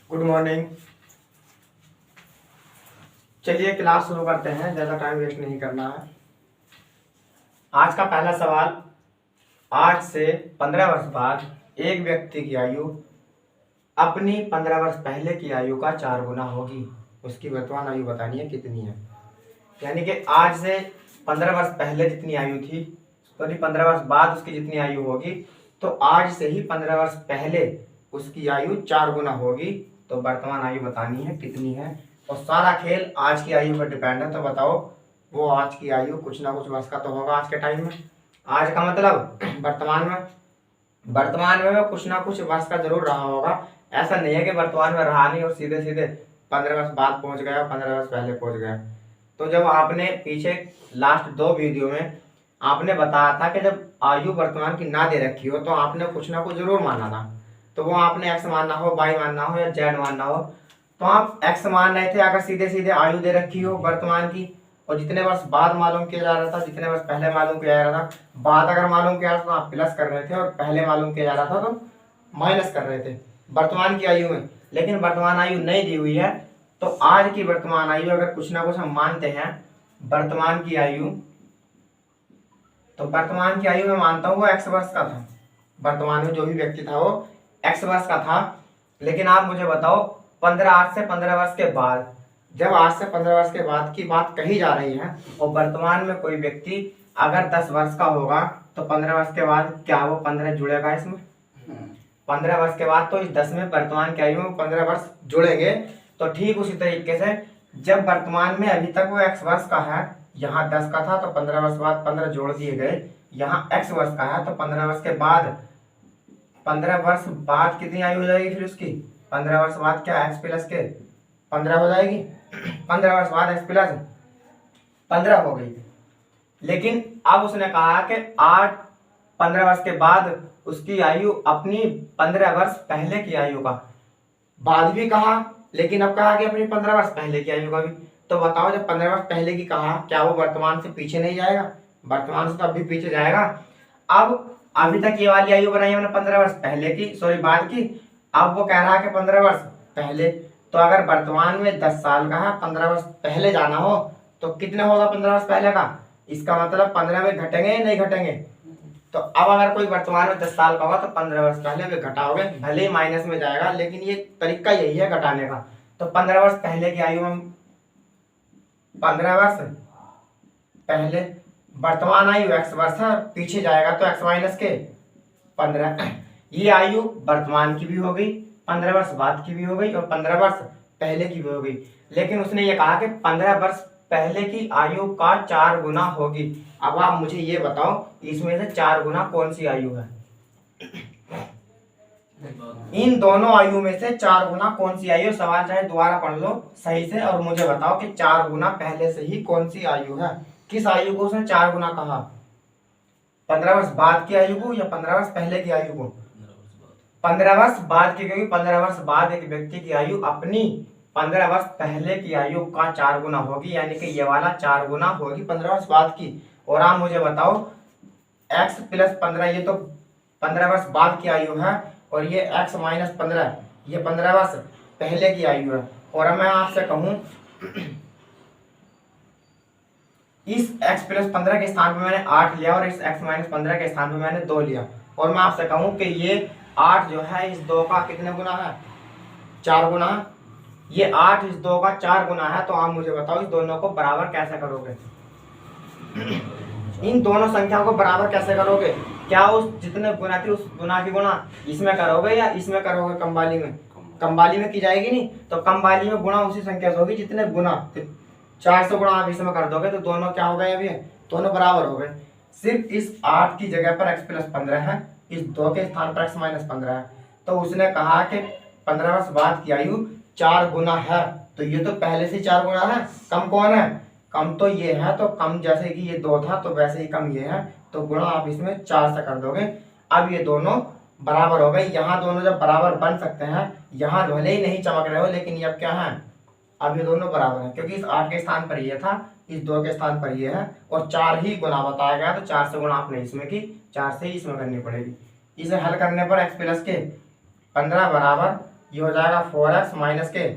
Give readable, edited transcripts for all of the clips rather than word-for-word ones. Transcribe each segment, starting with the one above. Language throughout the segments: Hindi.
Good morning. चलिए क्लास शुरू करते हैं, ज़्यादा टाइम वेस्ट नहीं करना है। आज का पहला सवाल, आज से 15 वर्ष बाद एक व्यक्ति की आयु अपनी 15 वर्ष पहले की आयु का 4 गुना होगी। उसकी वर्तमान आयु बतानी है कितनी है। यानी कि आज से 15 वर्ष पहले जितनी आयु थी, सॉरी 15 वर्ष बाद उसकी जितनी आयु होगी, तो आज से ही 15 वर्ष पहले उसकी आयु 4 गुना होगी। तो वर्तमान आयु बतानी है कितनी है। और सारा खेल आज की आयु पर डिपेंड है। तो बताओ वो आज की आयु कुछ ना कुछ वर्ष का तो होगा आज के टाइम में। आज का मतलब वर्तमान में कुछ ना कुछ वर्ष का जरूर रहा होगा। ऐसा नहीं है कि वर्तमान में रहा नहीं और सीधे सीधे 15 वर्ष बाद पहुंच गया, 15 वर्ष पहले पहुंच गया। तो जब आपने पीछे लास्ट 2 वीडियो में आपने बताया था कि जब आयु वर्तमान की ना दे रखी हो तो आपने कुछ ना कुछ जरूर माना था। तो वो आपने एक्स मानना हो, वाई मानना हो या जेड मानना हो, तो आप एक्स मान रहे थे अगर सीधे सीधे आयु दे रखी हो वर्तमान की, और जितने वर्ष बाद मालूम किया जा रहा था, जितने वर्ष पहले मालूम किया जा रहा था, बाद अगर मालूम किया तो आप प्लस कर रहे थे और पहले मालूम किया जा रहा था तो माइनस कर रहे थे वर्तमान की आयु में। लेकिन वर्तमान आयु नहीं दी हुई है। तो आज की वर्तमान आयु अगर कुछ ना कुछ हम मानते हैं वर्तमान की आयु, तो वर्तमान की आयु में मानता हूँ वो एक्स वर्ष का था। वर्तमान में जो भी व्यक्ति था वो एक्स वर्ष का था। लेकिन आप मुझे बताओ 15 आज से 15 वर्ष के बाद, जब आज से 15 वर्ष के बाद की बात कही जा रही है और वर्तमान में कोई व्यक्ति अगर 10 वर्ष का होगा तो 15 वर्ष के बाद क्या वो 15 जुड़ेगा इसमें? 15 वर्ष के बाद तो इस 10 में वर्तमान की आयु में 15 वर्ष जुड़ेंगे। तो ठीक उसी तरीके से जब वर्तमान में अभी तक वो एक्स वर्ष का है, यहाँ 10 का था तो 15 वर्ष बाद 15 जोड़ दिए गए, यहाँ एक्स वर्ष का है तो 15 वर्ष के बाद 15 वर्ष बाद कितनी आयु हो जाएगी फिर उसकी? 15 वर्ष बाद क्या एक्स प्लस के 15 हो जाएगी। 15 वर्ष बाद एक्स प्लस 15 हो गई। लेकिन अब उसने कहा कि आज 15 वर्ष के बाद उसकी आयु अपनी 15 वर्ष पहले की आयु का, बाद भी कहा लेकिन अब कहा कि अपनी 15 वर्ष पहले की आयु का भी। तो बताओ जब 15 वर्ष पहले की कहा, क्या वो वर्तमान से पीछे नहीं जाएगा? वर्तमान से तो अभी पीछे जाएगा। अब अभी तक ये वाली आयु बनाई हमने 15 वर्ष पहले की, सॉरी बाद की। अब वो कह रहा है कि 15 वर्ष पहले। तो अगर वर्तमान में 10 साल का है, 15 वर्ष पहले जाना हो तो कितने होगा 15 वर्ष पहले का? इसका मतलब 15 में घटेंगे या नहीं घटेंगे? तो अब अगर कोई वर्तमान में 10 साल का होगा तो 15 वर्ष पहले वे घटाओगे, भले ही माइनस में जाएगा लेकिन ये तरीका यही है घटाने का। तो 15 वर्ष पहले की आयु में 15 वर्ष पहले वर्तमान आयु एक्स वर्ष है, पीछे जाएगा तो एक्स माइनस के 15। ये आयु वर्तमान की भी हो गई, 15 वर्ष बाद की भी हो गई और 15 वर्ष पहले की भी हो गई। लेकिन उसने ये कहा कि 15 वर्ष पहले की आयु का 4 गुना होगी। अब आप मुझे ये बताओ इसमें से 4 गुना कौन सी आयु है? इन दोनों आयु में से 4 गुना कौन सी आयु? सवाल चाहे दोबारा पढ़ लो सही से और मुझे बताओ कि 4 गुना पहले से ही कौन सी आयु है। किस आयु को उसने 4 गुना कहा? 15 वर्ष बाद की आयु को या 15 वर्ष पहले की आयु को? 15 वर्ष बाद की, क्योंकि 15 वर्ष बाद एक व्यक्ति की आयु अपनी 15 वर्ष पहले की आयु का 4 गुना होगी। यानी कि ये वाला 4 गुना होगी 15 वर्ष बाद की। और आप मुझे बताओ x प्लस 15, ये तो 15 वर्ष बाद की आयु है और ये x माइनस 15 ये 15 वर्ष पहले की आयु है। और मैं आपसे कहूं इस x प्लस 15 के स्थान पर मैंने 8 लिया और इस x माइनस 15 के स्थान पर मैंने 2 लिया, और मैं आपसे कहूं कि ये 8 जो है इस 2 का कितने गुना है? 4 गुना। ये 8 इस 2 का 4 गुना है। तो आप मुझे बताओ इस दोनों को बराबर कैसे करोगे? इन दोनों संख्याओं को बराबर कैसे करोगे? क्या उस जितने गुना थी उस गुना की गुणा इसमें करोगे या इसमें करोगे? कम वाली में, कम वाली में की जाएगी नहीं, तो कम वाली में गुणा उसी संख्या से होगी जितने गुना। तो 4 से गुणा आप इसमें कर दोगे तो दोनों क्या हो गए? अभी दोनों बराबर हो गए। सिर्फ इस 8 की जगह पर x प्लस 15 है, इस 2 के स्थान पर x माइनस 15 है। तो उसने कहा कि 15 वर्ष बाद की आयु 4 गुना है। तो ये तो पहले से 4 गुना है। कम कौन है? कम तो ये है। तो कम जैसे कि ये 2 था तो वैसे ही कम ये है, तो गुणा आप इसमें 4 से कर दोगे। अब ये दोनों बराबर हो गए। यहाँ दोनों जब बराबर बन सकते हैं, यहाँ भले ही नहीं चमक रहे हो लेकिन ये अब क्या है? अब ये दोनों बराबर हैं, क्योंकि इस 8 के स्थान पर ये था, इस 2 के स्थान पर ये है और 4 ही गुना बताया गया। तो 4 से गुणा आपने इसमें की, 4 से ही इसमें करनी पड़ेगी। इसे हल करने पर x प्लस के 15 बराबर ये हो जाएगा 4x माइनस के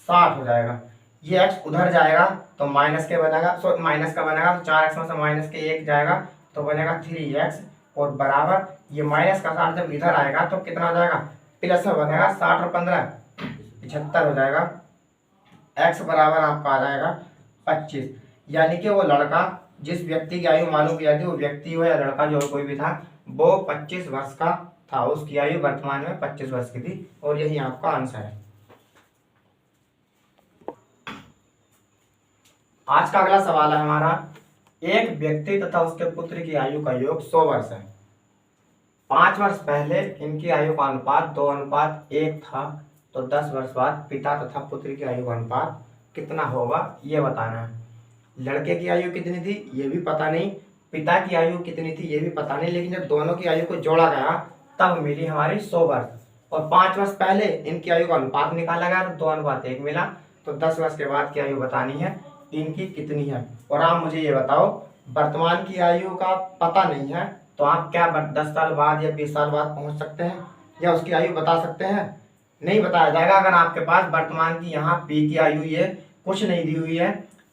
60 हो जाएगा। ये x उधर जाएगा तो माइनस के बनेगा, सो माइनस का बनेगा, तो 4x में से माइनस के 1 जाएगा तो बनेगा 3x, और बराबर ये माइनस का 60 जब इधर आएगा तो कितना हो जाएगा, प्लस में बनेगा, 60 और 15 75 हो जाएगा। x बराबर आपका आ जाएगा 25। यानी कि वो लड़का, जिस व्यक्ति की आयु मालूम किया थी, वो व्यक्ति हो या लड़का जो कोई भी था, वो 25 वर्ष का था, उसकी आयु वर्तमान में 25 वर्ष की थी, और यही आपका आंसर है। आज का अगला सवाल है हमारा, एक व्यक्ति तथा उसके पुत्र की आयु का योग 100 वर्ष है। 5 वर्ष पहले इनकी आयु का अनुपात 2:1 था, तो 10 वर्ष बाद पिता तथा पुत्र की आयु का अनुपात कितना होगा, ये बताना है। लड़के की आयु कितनी थी ये भी पता नहीं, पिता की आयु कितनी थी ये भी पता नहीं, लेकिन जब दोनों की आयु को जोड़ा गया तब मिली हमारी 100 वर्ष, और 5 वर्ष पहले इनकी आयु का अनुपात निकाला गया तो 2:1 मिला, तो 10 वर्ष के बाद की आयु बतानी है इनकी कितनी है। और आप मुझे ये बताओ, वर्तमान की आयु का पता नहीं है तो आप क्या 10 साल बाद या 20 साल बाद पहुंच सकते हैं या उसकी आयु बता सकते हैं? नहीं बताया जाएगा। अगर आपके पास वर्तमान की यहाँ पी की आयु ये कुछ नहीं दी हुई है,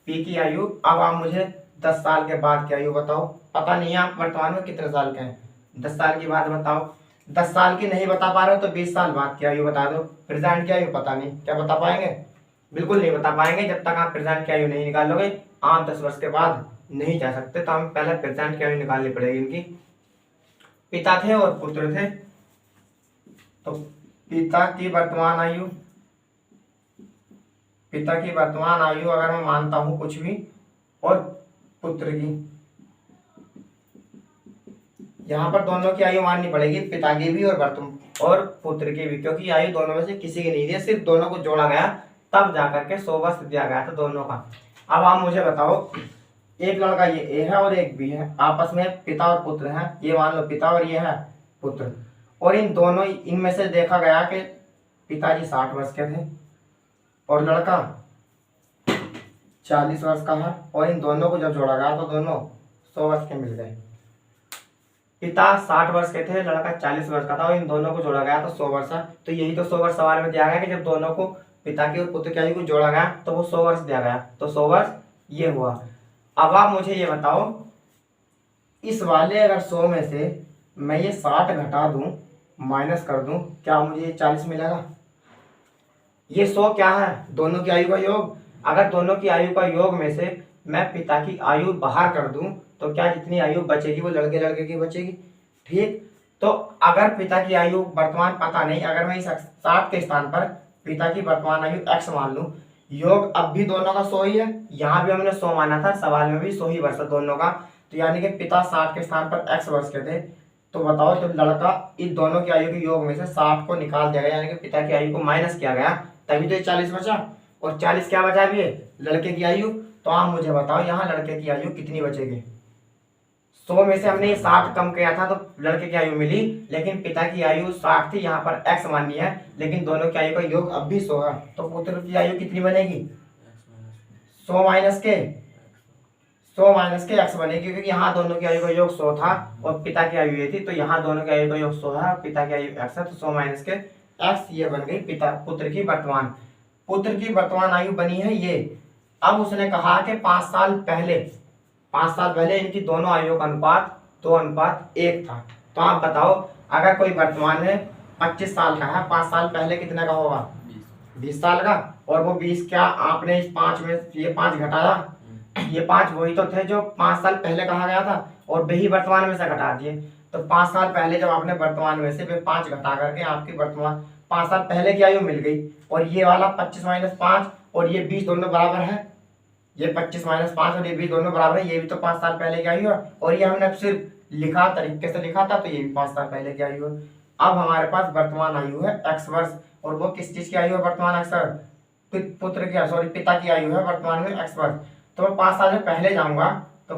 पी की आयु, अब आप मुझे 10 साल के बाद की आयु बताओ, पता नहीं है आप वर्तमान में कितने साल के हैं, 10 साल की बात बताओ। 10 साल की नहीं बता पा रहे हो तो 20 साल बाद की आयु बता दो। प्रेजेंट की आयु पता नहीं, क्या बता पाएंगे? बिल्कुल नहीं बता पाएंगे। जब तक आप प्रेजेंट की आयु नहीं निकालोगे आप 10 वर्ष के बाद नहीं जा सकते, तो हमें पहले प्रेजेंट की आयु निकालनी पड़ेगी इनकी। पिता थे और पुत्र थे, तो पिता की वर्तमान आयु, पिता की वर्तमान आयु अगर मैं मानता हूं कुछ भी, और पुत्र की, यहाँ पर दोनों की आयु माननी पड़ेगी, पिता की भी और पुत्र की भी, क्योंकि आयु दोनों में से किसी की नहीं थी, सिर्फ दोनों को जोड़ा गया तब जाकर के 100 वर्ष दिया गया था दोनों का। अब आप मुझे बताओ, एक लड़का ये ए है और एक बी है, आपस में पिता और पुत्र हैं, ये मान लो पिता और ये है पुत्र, और इन दोनों, इनमें से देखा गया कि पिताजी 60 वर्ष के थे और लड़का 40 वर्ष का है, और इन दोनों को जब जोड़ा गया तो दोनों 100 वर्ष के मिल गए। पिता 60 वर्ष के थे, लड़का 40 वर्ष का था, और इन दोनों को जोड़ा गया तो 100 वर्ष है। तो यही तो 100 वर्ष सवाल में दिया गया कि जब दोनों को, पिता की और पुत्र की आयु को जोड़ा गया तो वो 100 वर्ष दिया गया, तो 100 वर्ष ये हुआ। अब आप मुझे ये बताओ, इस वाले अगर 100 में से मैं ये 60 घटा दूं, माइनस कर दूं, क्या मुझे ये 40 मिलेगा? ये 100 क्या है? दोनों की आयु का योग। अगर दोनों की आयु का योग में से मैं पिता की आयु बाहर कर दूं तो क्या जितनी आयु बचेगी वो लड़के लड़के की बचेगी, ठीक। तो अगर पिता की आयु वर्तमान पता नहीं, अगर मैं इस 60 के स्थान पर पिता की वर्तमान आयु x मान लूं, योग अब भी दोनों का 100 ही है, यहाँ भी हमने 100 माना था, सवाल में भी 100 ही वर्ष दोनों का, तो यानी कि पिता 60 के स्थान पर x वर्ष के थे। तो बताओ, जब लड़का इन दोनों की आयु के योग में से 60 को निकाल दिया गया, यानी कि पिता की आयु को माइनस किया गया, तभी तो ये 40 बचा, और 40 क्या बचा अभी लड़के की आयु। तो आप मुझे बताओ यहाँ लड़के की आयु कितनी बचेगी? 100 में से हमने ये 60 कम किया था तो लड़के की आयु मिली, लेकिन पिता की आयु 60 थी, यहाँ पर x माननी है, लेकिन दोनों की आयु का योग अब भी 100 है, तो पुत्र की आयु कितनी बनेगी? 100 माइनस के x बनेगी, क्योंकि यहाँ दोनों की आयु का योग 100 था और पिता की आयु ये थी, तो यहाँ दोनों की आयु का योग 100 है और पिता की आयु x है, तो 100 माइनस के x, ये बन गई पुत्र की वर्तमान। पुत्र की वर्तमान आयु बनी है ये। अब उसने कहा कि 5 साल पहले इनकी दोनों आयु का अनुपात 2:1 था। तो आप बताओ, अगर कोई वर्तमान में 25 साल का है, 5 साल पहले कितने का होगा? 20 साल का, और वो 20 क्या आपने इस 5 में ये 5 घटाया, ये 5 वही तो थे जो 5 साल पहले कहा गया था, और वही वर्तमान में से घटा दिए। तो 5 साल पहले जब आपने वर्तमान में से 5 घटा करके आपकी वर्तमान 5 साल पहले की आयु मिल गई, और ये वाला 25 - 5 और ये 20 दोनों बराबर है, ये 25 - 5 और ये 20 दोनों बराबर है, ये भी तो 5 साल पहले की आयु है, और ये हमने सिर्फ लिखा तरीके से लिखा था, तो ये भी 5 साल पहले की आयु है। अब हमारे पास वर्तमान आयु है x वर्ष, और वो किस चीज की आयु है वर्तमान? x पुत्र की, सॉरी पिता की आयु है वर्तमान में x वर्ष। तो मैं 5 साल में पहले जाऊंगा तो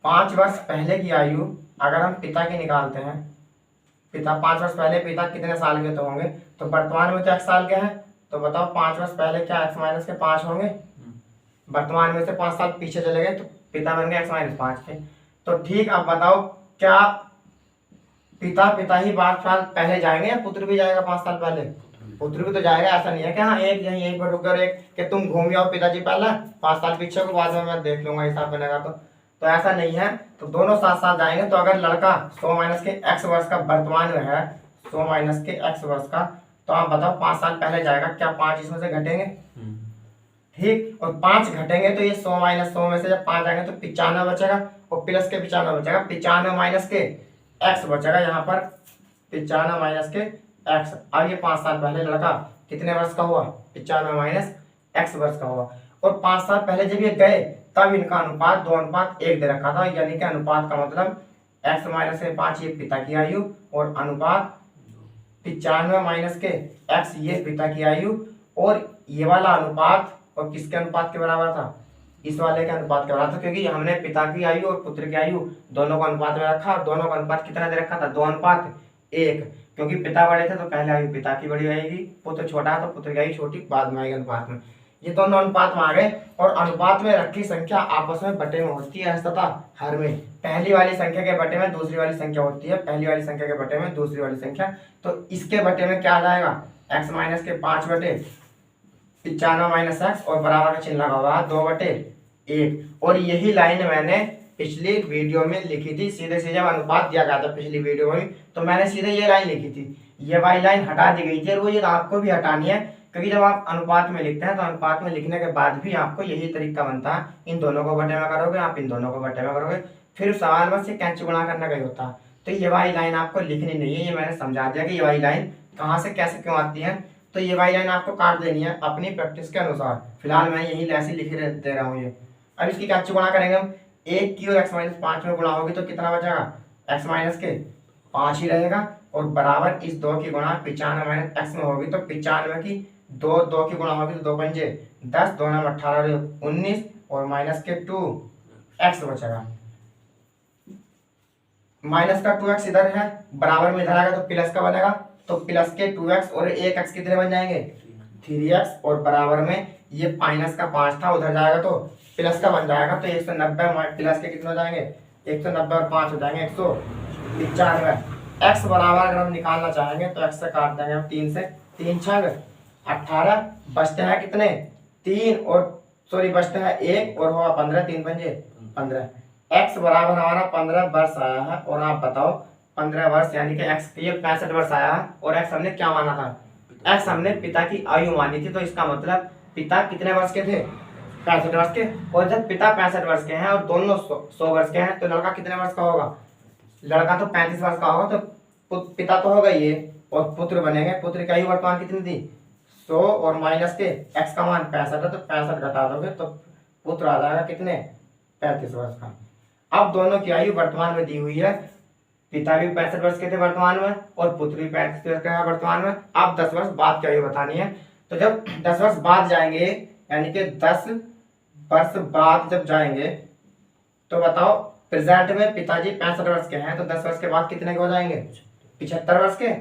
5 वर्ष पहले की आयु अगर हम पिता की निकालते हैं, पिता 5 वर्ष पहले पिता कितने साल के तो होंगे, तो वर्तमान में तो x साल के हैं, तो बताओ 5 वर्ष पहले क्या x माइनस के 5 होंगे? वर्तमान में से 5 साल पीछे चले गए तो पिता बन गए x - 5 के। तो ठीक, अब बताओ क्या पिता ही 5 साल पहले जाएंगे या पुत्र भी जाएगा 5 साल पहले? पुत्र भी तो जाएगा। ऐसा नहीं है कि हाँ एक यहीं पर रुक कर एक कि तुम घूम आओ पिताजी पहले 5 साल पीछे को, बाद में मैं देख लूंगा हिसाब बनेगा तो ऐसा नहीं है। तो दोनों साथ साथ जाएंगे। तो अगर लड़का 100 माइनस के x वर्ष का वर्तमान में है, 100 माइनस के x वर्ष का, तो आप बताओ 5 साल पहले जाएगा, क्या 5 इसमें से घटेंगे? ठीक, और 5 घटेंगे तो ये 100 माइनस 100 में से जब 5 आएंगे तो 95 बचेगा, और प्लस के 95 बचेगा, 95 माइनस के x बचेगा यहाँ पर, 95 माइनस के x। अब ये 5 साल पहले लड़का कितने वर्ष का हुआ? 95 माइनस x वर्ष का हुआ। और 5 साल पहले जब ये गए तब इनका अनुपात 2:1 दे रखा था, यानी कि अनुपात का मतलब x माइनस के 5 ये पिता की आयु, और अनुपात 95 माइनस के x ये पिता की आयु, और ये वाला अनुपात और किसके अनुपात के बराबर था? इस वाले के अनुपात के बराबर था, क्योंकि हमने पिता की आयु और पुत्र की आयु दोनों को अनुपात में रखा। दोनों का अनुपात कितना दे रखा था? 2:1, क्योंकि पिता बड़े थे तो पहले आयु पिता की बड़ी आएगी, पुत्र छोटा है तो पुत्र की आयु छोटी बाद में आएगी अनुपात में। ये दोनों अनुपात में आ गए, और अनुपात में रखी संख्या आपस में बटे में होती है तथा हर में। पहली वाली संख्या के बटे में दूसरी वाली संख्या होती है, पहली वाली संख्या के बटे में दूसरी वाली संख्या। तो इसके बटे में क्या आ जाएगा? x माइनस के 5 बटे 95 माइनस x, और बराबर का चिन्ह लगा हुआ 2/1। और यही लाइन मैंने पिछली वीडियो में लिखी थी, सीधे सीधे अनुपात दिया गया था पिछली वीडियो में, तो मैंने सीधे ये लाइन लिखी थी। ये वाली लाइन हटा दी गई थी, और वो ये आपको भी हटानी है, क्योंकि जब आप अनुपात में लिखते हैं तो अनुपात में लिखने के बाद भी आपको यही तरीका बनता है। इन दोनों को बटे में करोगे, आप इन दोनों को बटे में करोगे, फिर सवाल बस ये कैंची गुणा करने का ही होता है। तो ये वाली लाइन आपको लिखनी नहीं है, ये मैंने समझा दिया कि ये वाली लाइन कहाँ से कैसे क्यों आती है। तो ये वाली लाइन आपको काट देनी है अपनी प्रैक्टिस के अनुसार। फिलहाल मैं यही ऐसे लिख दे रहा हूँ ये। अब इसकी कैंची गुणा करेंगे हम, 1 की और x माइनस 5 में गुणा होगी तो कितना बचेगा? x माइनस के 5 ही रहेगा, और बराबर इस 2 की गुणा 95 माइनस x में होगी तो 95 की 2 की गुणा होगी तो 2 पंजे 10, 2 9 18 19, और माइनस के 2x बचेगा। माइनस का 2x इधर है, बराबर में इधर आएगा तो प्लस का बनेगा, तो प्लस के 2x और 1x कितने बन जाएंगे? 3x, और बराबर में ये माइनस का 5 था, उधर जाएगा तो प्लस का बन जाएगा, तो 190 प्लस के कितने हो जाएंगे? 190 और 5 हो जाएंगे 195। x बराबर अगर हम निकालना चाहेंगे तो x से काट देंगे हम 3 से, 3 6 18, बचते हैं कितने? 3, और सॉरी बचते हैं 1, और होगा 15, 3 पंजे 15। x बराबर हमारा 15 वर्ष आया है, और आप बताओ 15 वर्ष यानी कि x ये 65 वर्ष आया है, और x हमने क्या माना था? x हमने पिता की आयु मानी थी, तो इसका मतलब पिता कितने वर्ष के थे? 65 वर्ष के। और जब पिता 65 वर्ष के हैं और दोनों 100 वर्ष के हैं, तो लड़का कितने वर्ष का होगा? लड़का तो 35 वर्ष का होगा, तो पिता तो होगा ये, और पुत्र बनेंगे। पुत्र की आयु वर्तमान कितनी थी? 100, और माइनस के x का मान 65 है, तो 65 घटा दोगे तो पुत्र आ जाएगा कितने? 35 वर्ष का। अब दोनों की आयु वर्तमान में दी हुई है, पिता भी 65 वर्ष के थे वर्तमान में, और पुत्र भी 35 वर्ष का है वर्तमान में। अब 10 वर्ष बाद की आयु बतानी है, तो जब 10 वर्ष बाद जाएंगे, यानी कि 10 वर्ष बाद जब जाएंगे, तो बताओ प्रेजेंट में पिताजी 65 वर्ष के हैं, तो 10 वर्ष के बाद कितने के हो जाएंगे? 75 वर्ष के।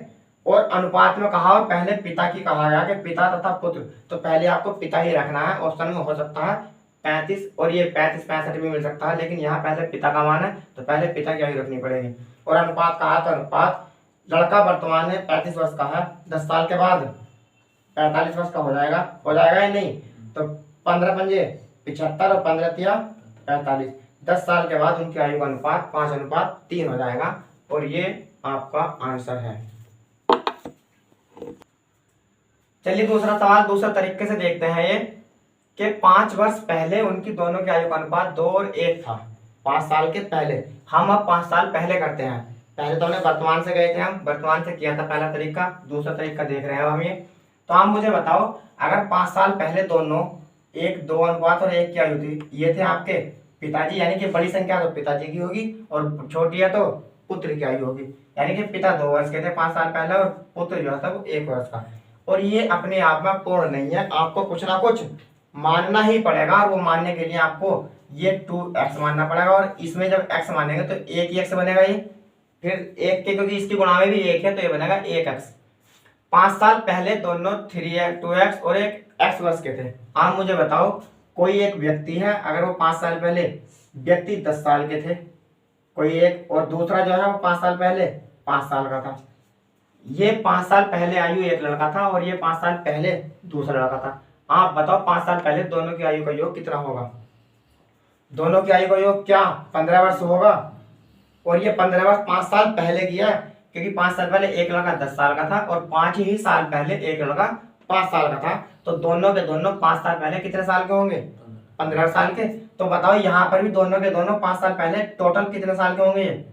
और अनुपात में कहा, और पहले पिता की कहा गया कि पिता तथा पुत्र, तो पहले आपको पिता ही रखना है। ऑप्शन में हो सकता है 35, और ये 35 65 भी मिल सकता है, लेकिन यहाँ पहले पिता का मान है तो पहले पिता की आयु रखनी पड़ेगी। और अनुपात कहा तो अनुपात, लड़का वर्तमान में 35 वर्ष का है, 10 साल के बाद 45 वर्ष का हो जाएगा या नहीं? तो 15 पंजे 75, और 15 तिया 45, 10 साल के बाद उनकी आयु का अनुपात 5:3 हो जाएगा, और ये आपका आंसर है। चलिए दूसरा सवाल दूसरा तरीके से देखते हैं ये, कि 5 वर्ष पहले उनकी दोनों की आयु का अनुपात 2 और 1 था। 5 साल के पहले, हम अब 5 साल पहले करते हैं। पहले तो हमने वर्तमान से गए थे, हम वर्तमान से किया था पहला तरीका, दूसरा तरीका देख रहे हैं हम ये। तो आप मुझे बताओ, अगर 5 साल पहले दोनों 1 2 अनुपात और 1 की आयु थी, ये थे आपके पिताजी, यानी कि बड़ी संख्या तो पिताजी की होगी, और छोटी है तो पुत्र की आयु होगी। यानी कि पिता 2 वर्ष के थे 5 साल पहले, और पुत्र जो था वो 1 वर्ष का। और ये अपने आप में पूर्ण नहीं है, आपको कुछ ना कुछ मानना ही पड़ेगा, और वो मानने के लिए आपको ये 2x मानना पड़ेगा, और इसमें जब x मानेंगे तो 1 ही x बनेगा ये, फिर 1 के, क्योंकि इसकी गुणा में भी 1 है तो ये बनेगा 1x। 5 साल पहले दोनों 3x 2x और 1 x वर्ष के थे। आप मुझे बताओ, कोई एक व्यक्ति है, अगर वो 5 साल पहले व्यक्ति 10 साल के थे कोई एक, और दूसरा जो है वो 5 साल पहले 5 साल का था। ये 5 साल पहले आयु एक लड़का था और ये 5 साल पहले दूसरा लड़का था। आप बताओ 5 साल पहले दोनों की आयु का योग कितना होगा? दोनों की आयु का योग क्या 15 वर्ष होगा। और ये 15 वर्ष 5 साल पहले किया, क्योंकि 5 साल पहले एक लड़का 10 साल का था और 5 ही साल पहले एक लड़का 5 साल का था। तो दोनों के दोनों 5 साल पहले कितने साल के होंगे? 15 साल के। तो बताओ यहाँ पर भी दोनों के दोनों 5 साल पहले टोटल कितने साल के होंगे?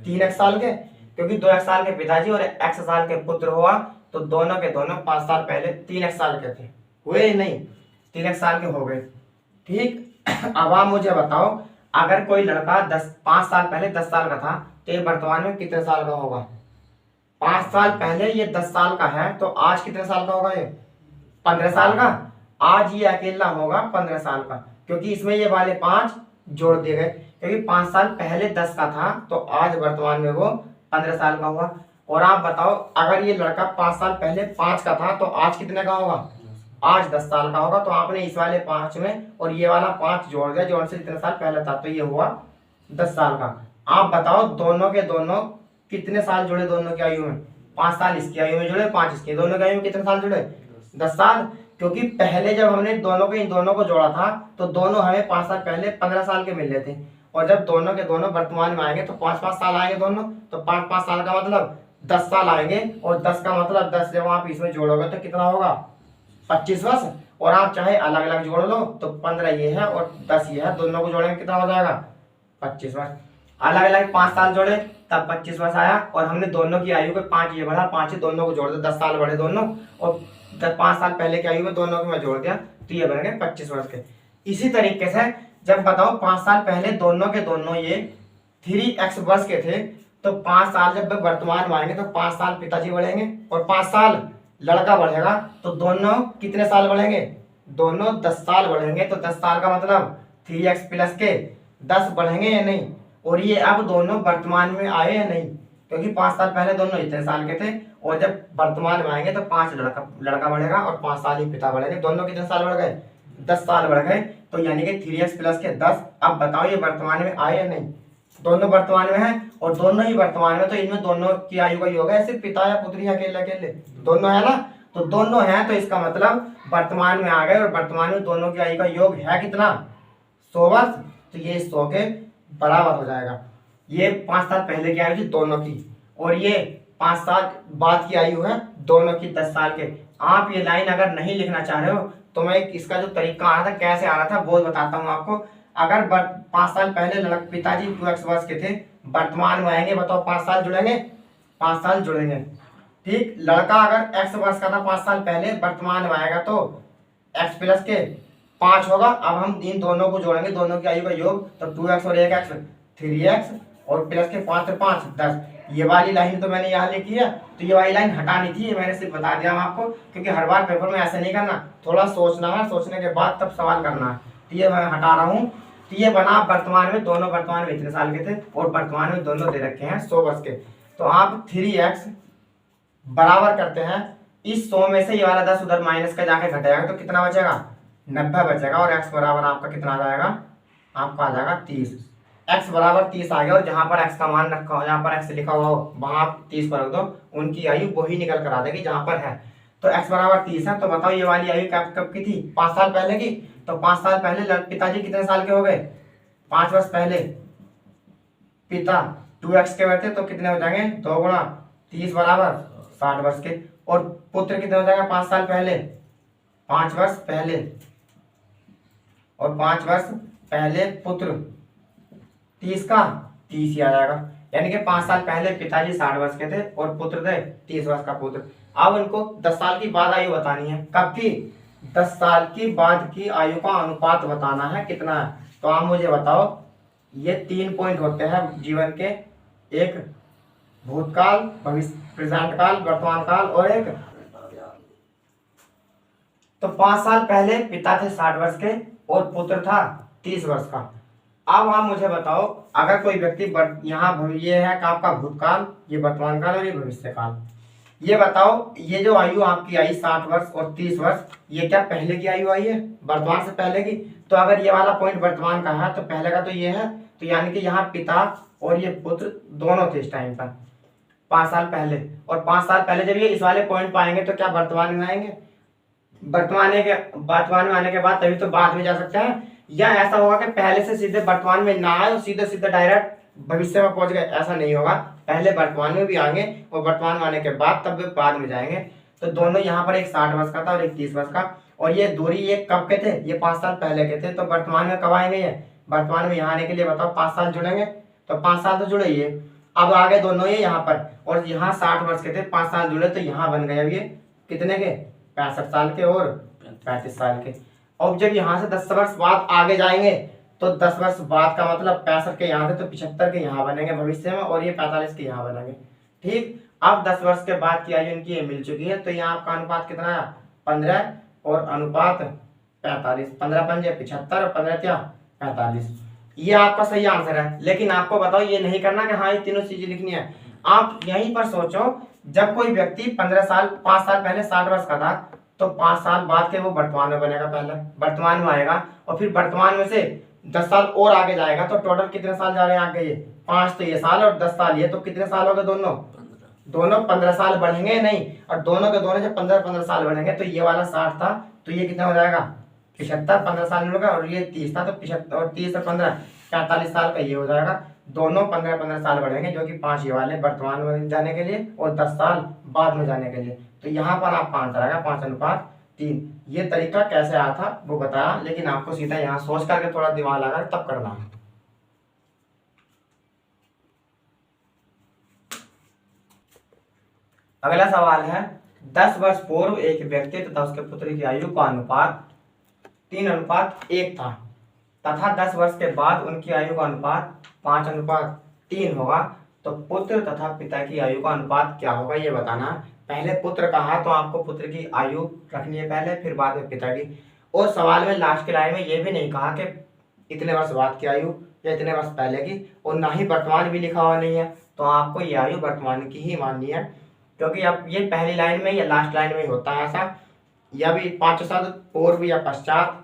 3x साल के, क्योंकि 2x साल के पिताजी और x साल के पुत्र हुआ। तो दोनों के दोनों 5 साल पहले 3x साल के थे, हुए ही नहीं, 3x साल के हो गए। ठीक। अब आप मुझे बताओ, अगर कोई लड़का 5 साल पहले 10 साल का था तो ये वर्तमान में कितने साल का होगा? 5 साल पहले ये 10 साल का है तो आज कितने साल का होगा? ये 15 साल का। आज ये अकेला होगा 15 साल का, क्योंकि इसमें ये वाले 5 जोड़ दिए गए, क्योंकि 5 साल पहले 10 का था तो आज वर्तमान में वो 15 साल का हुआ। और आप बताओ, अगर ये लड़का 5 साल पहले 5 का था तो आज कितने का होगा? आज 10 साल का होगा। तो आपने इस वाले 5 में और ये वाला 5 जोड़ दिया, जोड़ से जितने साल पहले था, तो ये हुआ 10 साल का। आप बताओ दोनों के दोनों कितने साल जुड़े दोनों की आयु में? 5 साल इसकी आयु में जुड़े, 5 इसकी, दोनों की आयु में कितने साल जुड़े? 10 साल। क्योंकि पहले जब हमने इन दोनों को जोड़ा था तो दोनों हमें 5 साल पहले 15 साल के मिल रहे थे, और जब दोनों के दोनों वर्तमान में आएंगे तो 5-5 साल आएंगे दोनों, तो 5-5 साल का मतलब 10 साल आएंगे, और 10 का मतलब 10 जब आप इसमें जोड़ोगे तो कितना होगा? 25 वर्ष। और आप चाहे अलग अलग जोड़ लो तो 15 ये है और 10 ये है, दोनों को जोड़ेंगे कितना हो जाएगा? 25 वर्ष। अलग अलग 5 साल जोड़े तब 25 वर्ष आया, और हमने दोनों की आयु को 5 ये बढ़ा, 5 दोनों को जोड़ दिया, 10 साल बढ़े दोनों, और 5 साल पहले की आयु में दोनों को मैं जोड़ दिया तो ये बन गए 25 वर्ष के। इसी तरीके से जब बताओ 5 साल पहले दोनों के दोनों ये 3x वर्ष के थे, तो 5 साल जब वर्तमान में आएंगे तो 5 साल पिताजी बढ़ेंगे और 5 साल लड़का बढ़ेगा, तो दोनों कितने साल बढ़ेंगे? दोनों 10 साल बढ़ेंगे। तो 10 साल का मतलब 3x प्लस के 10 बढ़ेंगे या नहीं? और ये अब दोनों वर्तमान में आए या नहीं? क्योंकि 5 साल पहले दोनों इतने साल के थे, और जब वर्तमान में आएंगे तो 5 लड़का बढ़ेगा और 5 साल ही पिता बढ़ेंगे, दोनों कितने साल बढ़ गए? 10 साल बढ़ गए। तो यानी कि 3x प्लस के 10। अब बताओ ये वर्तमान में आए या नहीं? दोनों वर्तमान में है, और दोनों ही वर्तमान में, तो इनमें दोनों की आयु का योग है, सिर्फ पिता या पुत्री अकेले अकेले दोनों है ना? तो दोनों है, तो इसका मतलब वर्तमान में आ गए, और वर्तमान में दोनों की आयु का योग है कितना? 100 वर्ष। तो ये 100 के बराबर हो जाएगा। ये 5 साल पहले की आयु थी दोनों की, और ये 5 साल बाद की आयु है दोनों की 10 साल के। आप ये लाइन अगर नहीं लिखना चाह रहे हो तो मैं इसका जो तरीका आना था, कैसे आना था, वो बताता हूँ आपको। अगर 5 साल पहले पिताजी 2x वर्ष के थे, वर्तमान में आएंगे, बताओ 5 साल जुड़ेंगे? 5 साल जुड़ेंगे। ठीक। लड़का अगर x वर्ष का था 5 साल पहले, वर्तमान में आएगा तो x प्लस के 5 होगा। अब हम इन दोनों को जोड़ेंगे, दोनों की आयु का योग, तो 2x और 1x 3x, और प्लस के 5 और 5 10। ये वाली लाइन तो मैंने यहाँ लिखी है, तो ये वाली लाइन हटानी थी, ये मैंने सिर्फ बता दिया आपको, क्योंकि हर बार पेपर में ऐसे नहीं करना, थोड़ा सोचना है, सोचने के बाद तब सवाल करना है। तो ये मैं हटा रहा हूँ। तो ये बना वर्तमान में, दोनों वर्तमान में इतने साल के थे, और वर्तमान में दोनों दे रखे हैं 100 वर्ष के। तो आप 3x बराबर करते हैं, इस 100 में से ये वाला 10 उधर माइनस का जाके घटेगा तो कितना बचेगा? 90 बचेगा, और x बराबर आपका कितना आ जाएगा? आपका आ जाएगा 30। x बराबर 30 आ गया, और जहां पर x का मान रखा हो, जहां पर x लिखा हुआ हो, वहां आप 30 पर रख दो, उनकी आयु वही निकल कर आ जाएगी जहां पर है। तो x बराबर 30 है। तो बताओ ये वाली आयु कब की थी? 5 साल पहले की। तो 5 साल पहले पिताजी कितने साल के हो गए? 5 वर्ष पहले पिता 2x के बैठे, तो कितने हो जाएंगे? 2 गुणा 30 बराबर 60 वर्ष के। और पुत्र कितने हो जाएगा? 5 साल पहले, 5 वर्ष पहले, और 5 वर्ष पहले पुत्र 30 का 30 ही आ जाएगा। यानी कि 5 साल पहले पिताजी 60 वर्ष के थे और पुत्र थे 30 वर्ष का पुत्र। अब उनको 10 साल की बाद आयु बतानी है। कब की? 10 साल की बाद की आयु का अनुपात बताना है कितना है। तो आप मुझे बताओ, ये 3 पॉइंट होते हैं जीवन के, एक भूतकाल, भविष्य प्रेजेंट काल, वर्तमान काल, और एक। तो 5 साल पहले पिता थे 60 वर्ष के और पुत्र था 30 वर्ष का। अब आप मुझे बताओ, अगर कोई व्यक्ति यहाँ ये है कि आपका भूतकाल, ये वर्तमान काल और ये भविष्य काल, ये बताओ ये जो आयु आपकी आई 60 वर्ष और 30 वर्ष, ये क्या पहले की आयु आई है? वर्तमान से पहले की। तो अगर ये वाला पॉइंट वर्तमान का है तो पहले का तो ये है, तो यानी कि यहाँ पिता और ये पुत्र दोनों थे इस टाइम पर। 5 साल पहले, और 5 साल पहले जब ये इस वाले पॉइंट पाएंगे तो क्या वर्तमान में आएंगे, वर्तमान में आने के बाद तभी तो बाद में जा सकते हैं। या ऐसा होगा कि पहले से सीधे वर्तमान में ना आए और सीधे सीधे डायरेक्ट भविष्य में पहुंच गए, ऐसा नहीं होगा। पहले वर्तमान में भी आएंगे और वर्तमान में आने के बाद तब वे बाद में जाएंगे। तो दोनों यहाँ पर एक 60 वर्ष का था और एक 30 वर्ष का, और ये दूरी ये कब के थे, ये 5 साल पहले के थे। तो वर्तमान में कब आएंगे, ये वर्तमान में यहाँ आने के लिए बताओ 5 साल जुड़ेंगे, तो 5 साल तो जुड़े ये। अब आगे दोनों ये यहाँ पर, और यहाँ 60 वर्ष के थे, 5 साल जुड़े तो यहाँ बन गए अब ये कितने के, 65 साल के और 35 साल के। अब जब यहाँ से 10 वर्ष बाद आगे जाएंगे तो 10 वर्ष बाद का मतलब 65 के यहाँ थे तो 75 के यहाँ बनेंगे भविष्य में, और ये 45 के यहाँ बनेंगे। ठीक, अब 10 वर्ष के बाद की आयु इनकी ये मिल चुकी है, तो यहाँ आपका अनुपात कितना आया 15 और अनुपात 45, 15 पंजे 75 और 15 क्या 45। ये आपका सही आंसर है। लेकिन आपको बताओ ये नहीं करना कि हाँ ये तीनों चीजें लिखनी है, आप यहीं पर सोचो जब कोई व्यक्ति 15 साल 5 साल पहले 60 वर्ष का था तो 5 साल बाद के वो वर्तमान में बनेगा, पहले वर्तमान में आएगा और फिर वर्तमान में से 10 साल और आगे जाएगा, तो टोटल कितने साल जा रहे हैं आगे, ये 5 तो ये साल और 10 साल ये, तो कितने साल हो गए दोनों 15 साल बढ़ेंगे नहीं, और दोनों के दोनों जब 15 साल बढ़ेंगे तो ये वाला 60 था तो ये कितना हो जाएगा 75, 15 साल में होगा, और ये 30 था तो 75 और 30 और 15 45 साल का ये हो जाएगा। दोनों 15 साल बढ़ेंगे, जो कि 5 ये वाले वर्तमान में जाने के लिए और 10 साल बाद में जाने के लिए। तो यहाँ पर आपका आंसर आएगा 5:3। ये तरीका कैसे आया था वो बताया, लेकिन आपको सीधा यहाँ सोच करके थोड़ा दिमाग लगा तब करना है। अगला सवाल है 10 वर्ष पूर्व एक व्यक्ति तथा उसके पुत्र की आयु का अनुपात 3:1 था तथा 10 वर्ष के बाद उनकी आयु का अनुपात 5:3 होगा, तो पुत्र तथा पिता की आयु का अनुपात क्या होगा ये बताना। पहले पुत्र कहा तो आपको पुत्र की आयु रखनी है पहले, फिर बाद में पिता की। और सवाल में लास्ट के लाइन में ये भी नहीं कहा कि इतने वर्ष बाद की आयु या इतने वर्ष पहले की, और ना ही वर्तमान भी लिखा हुआ नहीं है, तो आपको ये आयु वर्तमान की ही माननी है, क्योंकि अब ये पहली लाइन में या लास्ट लाइन में ही होता है ऐसा, या भी 5 शब्द पूर्व या पश्चात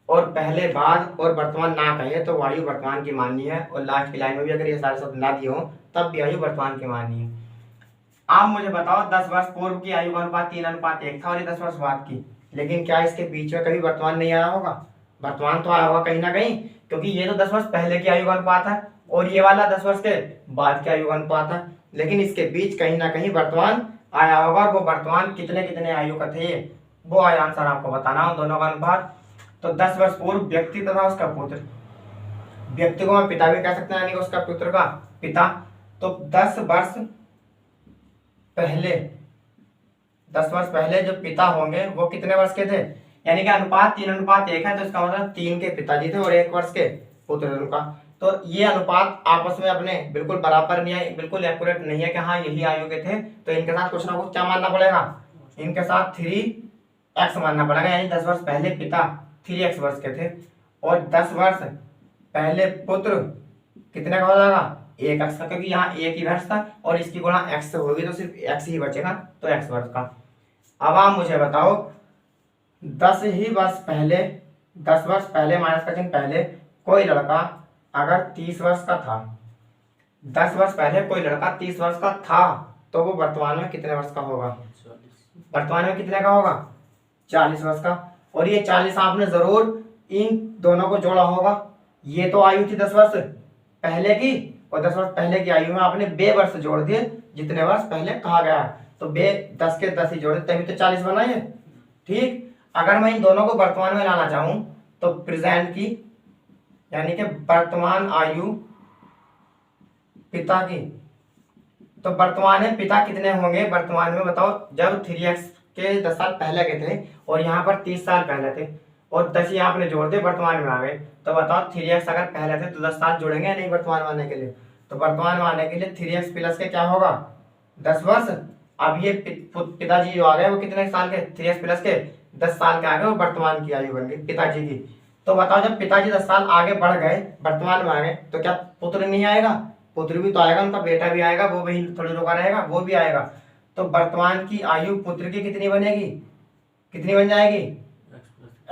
और पहले बाद और वर्तमान ना कहे तो आयु वर्तमान की माननी है, और लास्ट की लाइन में भी अगर ये सारे शब्द ना दिए हो तब भी आयु वर्तमान की माननी है। आप मुझे बताओ 10 वर्ष पूर्व की आयु का अनुपात 3:1 था और ये 10 वर्ष बाद की, लेकिन क्या इसके बीच में कभी वर्तमान नहीं आया होगा, वर्तमान तो आया होगा कहीं ना कहीं, क्योंकि ये तो 10 वर्ष पहले की आयु का अनुपात है और ये वाला 10 वर्ष के बाद की आयु का अनुपात है, लेकिन इसके बीच कहीं ना कहीं वर्तमान आया होगा, और वो वर्तमान कितने कितने आयु का थे वो आंसर आपको बताना हो दोनों का अनुपात। तो 10 वर्ष पूर्व व्यक्ति तथा उसका पुत्र, व्यक्ति को हम पिता भी कह सकते हैं यानी कि उसका पुत्र का पिता, तो 10 वर्ष पहले जो पिता होंगे वो कितने वर्ष के थे, यानी कि अनुपात 3:1 है, तो इसका मतलब 3 के पिताजी थे और 1 वर्ष के पुत्र उनका। तो ये अनुपात आपस में अपने बिल्कुल बराबर नहीं है, बिल्कुल एक्यूरेट नहीं है कि हाँ यही आयु के थे, तो इनके साथ कुछ ना कुछ क्या मानना पड़ेगा, इनके साथ 3x मानना पड़ेगा, यानी 10 वर्ष पहले पिता 3x वर्ष के थे और 10 वर्ष पहले पुत्र कितने का हो जाएगा 1x का, क्योंकि यहाँ एक ही वर्ष था और इसकी गुणा x से होगी तो सिर्फ x ही बचेगा, तो x वर्ष का। अब आप मुझे बताओ 10 वर्ष पहले माइनस का चिन्ह पहले कोई लड़का अगर 30 वर्ष का था, 10 वर्ष पहले कोई लड़का 30 वर्ष का था तो वो वर्तमान में कितने वर्ष का होगा, वर्तमान में कितने का होगा 40 वर्ष का। और ये 40 आपने जरूर इन दोनों को जोड़ा होगा, ये तो आयु थी 10 वर्ष पहले की और 10 वर्ष पहले की आयु में आपने बे वर्ष जोड़ दिए जितने वर्ष पहले कहा गया है, तो बे 10 के 10 ही जोड़े तभी तो 40 बना है। ठीक, अगर मैं इन दोनों को वर्तमान में लाना चाहूं तो प्रेजेंट की यानी कि वर्तमान आयु पिता की, तो वर्तमान में पिता कितने होंगे वर्तमान में बताओ, जब 3x के 10 साल पहले के थे और यहाँ पर 30 साल पहले थे और 10 ही आपने जोड़ दिए वर्तमान में आ गए, तो बताओ 3x अगर पहले थे तो 10 साल जोड़ेंगे नहीं वर्तमान में आने के लिए, तो वर्तमान में आने के लिए 3x प्लस के क्या होगा 10 वर्ष। अब ये पिताजी जो आ गए वो कितने साल के 3x प्लस के 10 साल के आ गए, वो वर्तमान की आयु बन गई पिताजी की। तो बताओ जब पिताजी 10 साल आगे बढ़ गए वर्तमान में आ गए तो क्या पुत्र नहीं आएगा, पुत्र भी तो आएगा, उनका बेटा भी आएगा, वो भी थोड़ी रुका रहेगा, वो भी आएगा। तो वर्तमान की आयु पुत्र की कितनी बनेगी, कितनी बन जाएगी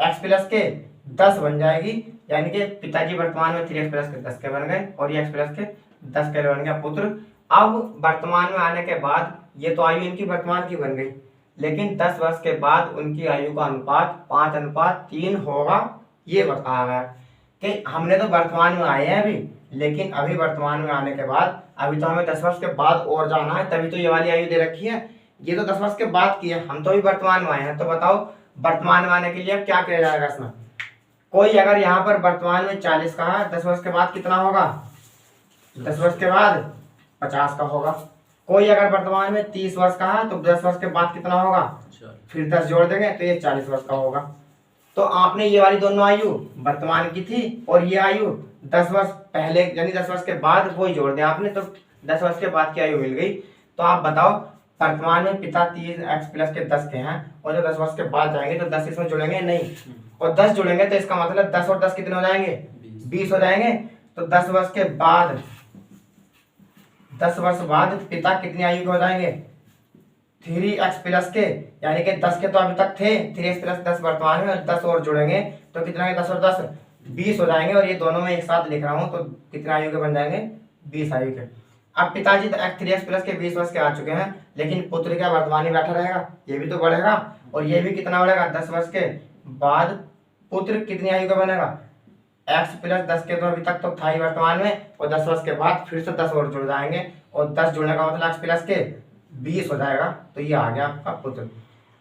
x प्लस के 10 बन जाएगी, यानी कि पिताजी वर्तमान में 3x प्लस के 10 के बन गए और ये x प्लस के 10 के बन गया पुत्र। अब वर्तमान में आने के बाद ये तो आयु इनकी वर्तमान की बन गई, लेकिन 10 वर्ष के बाद उनकी आयु का अनुपात 5:3 होगा। ये बताया गया कि हमने तो वर्तमान में आए हैं अभी, लेकिन अभी वर्तमान में आने के बाद अभी तो हमें 10 वर्ष के बाद और जाना है, तभी तो ये वाली आयु दे रखी है। ये तो 10 वर्ष के बाद की है, हम तो अभी वर्तमान में आए हैं। तो बताओ वर्तमान में आने के लिए अब क्या किया जाएगा इसमें। कोई अगर यहाँ पर वर्तमान में 40 का है, 10 वर्ष के बाद कितना होगा, 10 वर्ष के बाद 50 का होगा। कोई अगर वर्तमान में 30 वर्ष का है तो 10 वर्ष के बाद कितना होगा, फिर 10 जोड़ देंगे तो ये 40 वर्ष का होगा। तो आपने ये वाली दोनों आयु वर्तमान की थी और ये आयु 10 वर्ष पहले यानी 10 वर्ष के बाद वही जोड़ दिया आपने, तो 10 वर्ष के बाद की आयु मिल गई। तो आप बताओ वर्तमान में पिता 3x प्लस के 10 के हैं और जो 10 वर्ष के बाद जाएंगे तो 10 इसमें जुड़ेंगे नहीं, और 10 जुड़ेंगे तो इसका मतलब 10 और 10 कितने हो जाएंगे, 20 हो जाएंगे। तो 10 वर्ष के बाद 10 वर्ष बाद पिता कितनी आयु के हो जाएंगे, 3x प्लस के, यानी कि 10 के तो अभी तक थे, 3x प्लस 10 वर्तमान में, और 10 और जुड़ेंगे तो कितना है, 10 और 10 20 हो जाएंगे। और ये दोनों में एक साथ लिख रहा हूँ तो कितने आयु के बन जाएंगे, 20 आयु के। अब पिताजी तो 3x प्लस के 20 वर्ष के आ चुके हैं, लेकिन पुत्र क्या वर्तमान ही बैठा रहेगा, ये भी तो बढ़ेगा और ये भी कितना बढ़ेगा, 10 वर्ष के बाद पुत्र कितनी आयु का बनेगा, x प्लस 10 के तो अभी तक तो था ही वर्तमान में, और 10 वर्ष के बाद फिर से 10 और जुड़ जाएंगे, और 10 जुड़ने का मतलब x प्लस के 20 हो जाएगा। तो ये आ गया आपका पुत्र।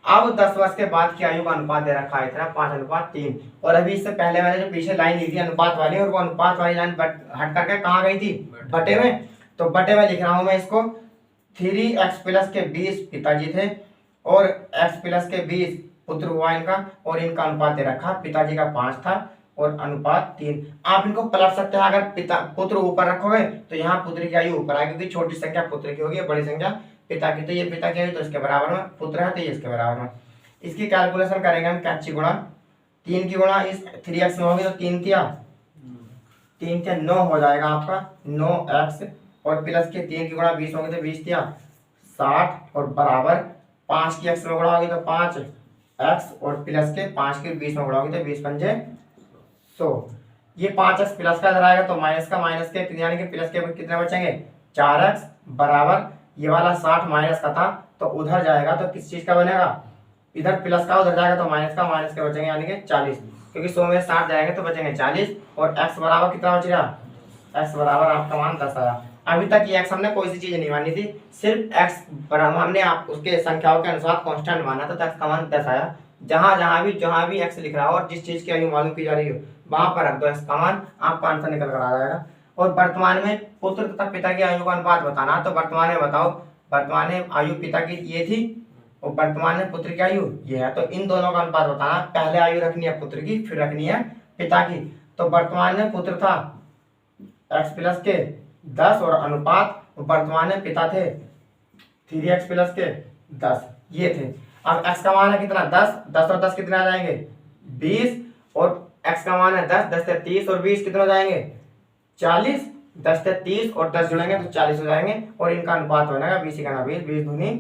अब 10 वर्ष के बाद की आयु का अनुपात दे रखा है इतना 5:3, और अभी इससे पहले मैंने जो पीछे लाइन ली थी अनुपात वाली, और वो अनुपात वाली लाइन हट करके कहाँ गई थी, बटे में। तो बटे में लिख रहा हूं मैं इसको, 3x प्लस के 20 पिताजी थे और x प्लस के 20 पुत्र हुआ इनका, और इनका अनुपात दे रखा, पिताजी का 5 था और अनुपात 3। आप इनको पलट सकते हैं, अगर पिता पुत्र ऊपर रखोगे तो यहाँ पुत्र की आयु ऊपर आएगी, क्योंकि छोटी संख्या पुत्र की होगी, बड़ी संख्या पिता की, तो ये पिता की आयु तो इसके बराबर में, पुत्र है तो ये इसके बराबर में। इसकी कैलकुलेशन करेंगे हम, कैची गुणा 3 की गुणा इस 3x में होगी तो 3 किया 9 हो जाएगा आपका 9x, और प्लस के 3 की गुणा 20 होगी तो 20 दिया 60, और बराबर 5 की x में गुणा होगी तो 5x, और प्लस के 5 की 20 में गुणा होगी तो 20 पंजे 100। ये 5x प्लस का इधर आएगा तो माइनस का, माइनस के यानी कि प्लस के कितने बचेंगे, 4x, बराबर ये वाला 60 माइनस का था तो उधर जाएगा तो किस चीज का बनेगा, इधर प्लस का उधर जाएगा तो माइनस का, माइनस के बचेंगे यानी कि 40, क्योंकि 100 में 60 जाएंगे तो बचेंगे 40, और x बराबर कितना बच गया, x बराबर आपका मान 10 आया। अभी तक ये x हमने कोई सी चीज नहीं मानी थी, सिर्फ x बराबर हमने आप उसके संख्याओं के अनुसार कांस्टेंट माना था, तो x का मान 10 आया। जहां भी x लिख रहा हो और जिस चीज की आयु मालूम की जा रही हो वहां पर रख दो x का मान, आपका आंसर निकल कर आ जाएगा। और वर्तमान में पुत्र तथा पिता की आयु का अनुपात बताना, तो वर्तमान में बताओ, वर्तमान में आयु पिता की ये थी और वर्तमान में पुत्र की आयु ये है, तो इन दोनों का अनुपात बताना, पहले आयु रखनी है पुत्र की फिर रखनी है पिता की। तो वर्तमान में पुत्र था x प्लस के 10 और अनुपात वर्तमान में पिता थे 3x प्लस के 10 ये थे। अब x का मान है कितना, 10 और 10 कितने आ जाएंगे 20, और x का मान है 10 से 30 और 20 कितने हो जाएंगे 40, 10 से 30 और 10 जुड़ेंगे तो 40 हो जाएंगे, और इनका अनुपात बनेगा 20 का 20, 20 दूनी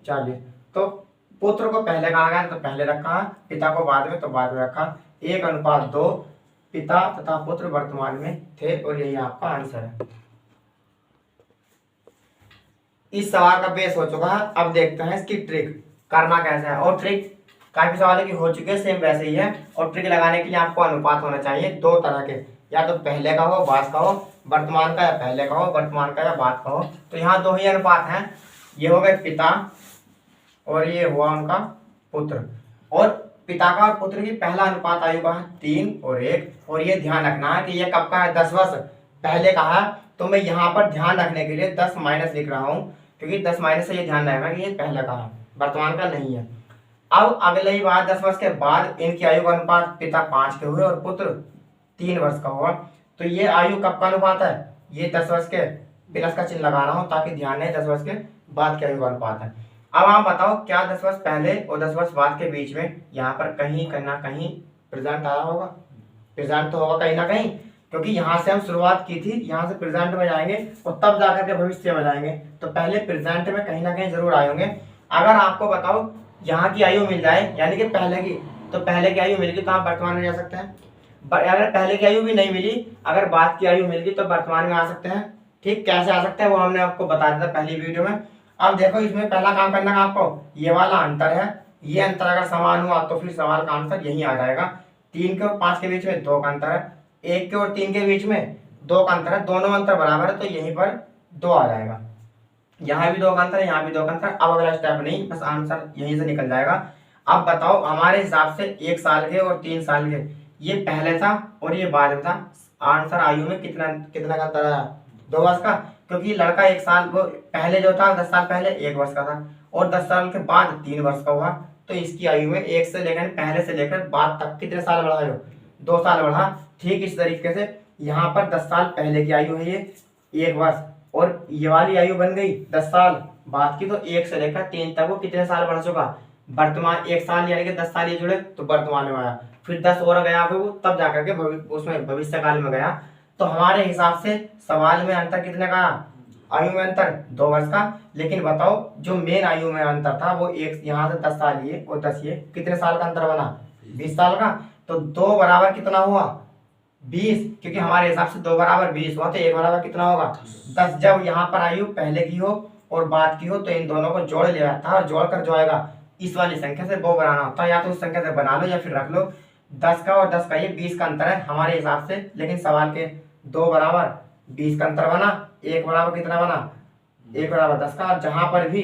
40। तो पुत्र को पहले कहा गया तो पहले रखा, पिता को बाद में तो बाद में रखा, 1:2 पिता तथा पुत्र वर्तमान में थे, और यही आपका आंसर है। इस सवाल का बेस हो चुका है, अब देखते हैं इसकी ट्रिक करना कैसे है। और ट्रिक काफी सवाल की हो चुके हैं, सेम वैसे ही है। और ट्रिक लगाने के लिए आपको अनुपात होना चाहिए दो तरह के, या तो पहले का हो बाद का हो, वर्तमान का या पहले का हो, वर्तमान का या बाद का हो। तो यहाँ दो ही अनुपात हैं, ये हो गए पिता और ये हुआ उनका पुत्र। और पिता का और पुत्र की पहला अनुपात आयु का है 3 और 1, और ये ध्यान रखना है कि ये कब का है, 10 वर्ष पहले का है। तो मैं यहाँ पर ध्यान रखने के लिए 10 माइनस लिख रहा हूँ, क्योंकि 10 माइनस से ये ध्यान रहेगा कि ये पहले का है, वर्तमान का नहीं है। अब अगले ही बात 10 वर्ष के बाद इनकी आयु का अनुपात पिता 5 के हुए और पुत्र 3 वर्ष का हुआ। तो ये आयु कब का अनुपात है, ये 10 वर्ष के प्लस का चिन्ह लगा रहा हूँ ताकि ध्यान रहे 10 वर्ष के बाद की आयु का अनुपात है। अब आप बताओ क्या 10 वर्ष पहले और 10 वर्ष बाद के बीच में यहाँ पर कहीं ना कहीं प्रेजेंट आया होगा, प्रेजेंट तो होगा कहीं ना कहीं, क्योंकि यहाँ से हम शुरुआत की थी, यहाँ से प्रेजेंट में जाएंगे और तब जाकर के भविष्य में जाएंगे, तो पहले प्रेजेंट में कहीं ना कहीं जरूर आए होंगे। अगर आपको बताओ यहाँ की आयु मिल जाए यानी कि पहले की, तो पहले की आयु मिल गई तो आप वर्तमान में जा सकते हैं। अगर पहले की आयु भी नहीं मिली, अगर बाद की आयु मिल गई तो वर्तमान में आ सकते हैं, ठीक, कैसे आ सकता है वो हमने आपको बता दिया था पहली वीडियो में। अब देखो इसमें पहला काम करना है आपको, ये वाला अंतर है, ये अंतर अगर समान हुआ तो फिर सवाल का आंसर यही आ जाएगा। 3 के और 5 के बीच में 2 का अंतर है, 1 के और 3 के बीच में 2 का अंतर है, दोनों अंतर बराबर है तो यहीं पर 2 आ जाएगा। यहाँ भी 2 का अंतर है, यहाँ भी 2 का अंतर। अब अगला स्टेप नहीं, बस आंसर यहीं से निकल जाएगा। अब बताओ हमारे हिसाब से 1 साल के और 3 साल के, ये पहले था और ये बाद में था, आंसर आयु में कितना कितना का अंतर आया, 2 वर्ष का। क्योंकि लड़का 1 साल वो पहले जो था 10 साल पहले 1 वर्ष का था और 10 साल के बाद 3 वर्ष का हुआ, तो इसकी आयु में 1 से लेकर पहले से लेकर बाद तक कितने साल बढ़ा है, 2 साल बढ़ा। ठीक इस तरीके से यहाँ पर 10 साल पहले की आयु है ये 1 वर्ष, और ये वाली आयु बन गई 10 साल बाद की, तो 1 से लेकर 3 तक वो कितने साल बढ़ चुका, वर्तमान 1 साल यानी कि 10 साल ये जुड़े तो वर्तमान में आया, फिर 10 और गया वो तब जाकर के उसमें भविष्य काल में गया। तो हमारे हिसाब से सवाल में अंतर कितने का, आयु में अंतर 2 वर्ष का। लेकिन बताओ जो मेन आयु में अंतर था वो एक यहाँ से 10 साल ये और 10 ये, कितने साल का अंतर बना, 20 साल का। तो 2 बराबर कितना हुआ 20, क्योंकि हमारे हिसाब से 2 बराबर 20 हुआ, तो 1 बराबर कितना होगा 10। जब यहाँ पर आयु पहले की हो और बाद की हो तो इन दोनों को जोड़ लिया था, और जोड़कर जो आएगा इस वाली संख्या से वो बनाना होता है, या तो उस संख्या से बना लो या फिर रख लो। 10 का और 10 का ये 20 का अंतर है हमारे हिसाब से। लेकिन सवाल के 2 बराबर 20 का अंतर बना, 1 बराबर कितना बना, 1 बराबर 10 का। और जहां पर भी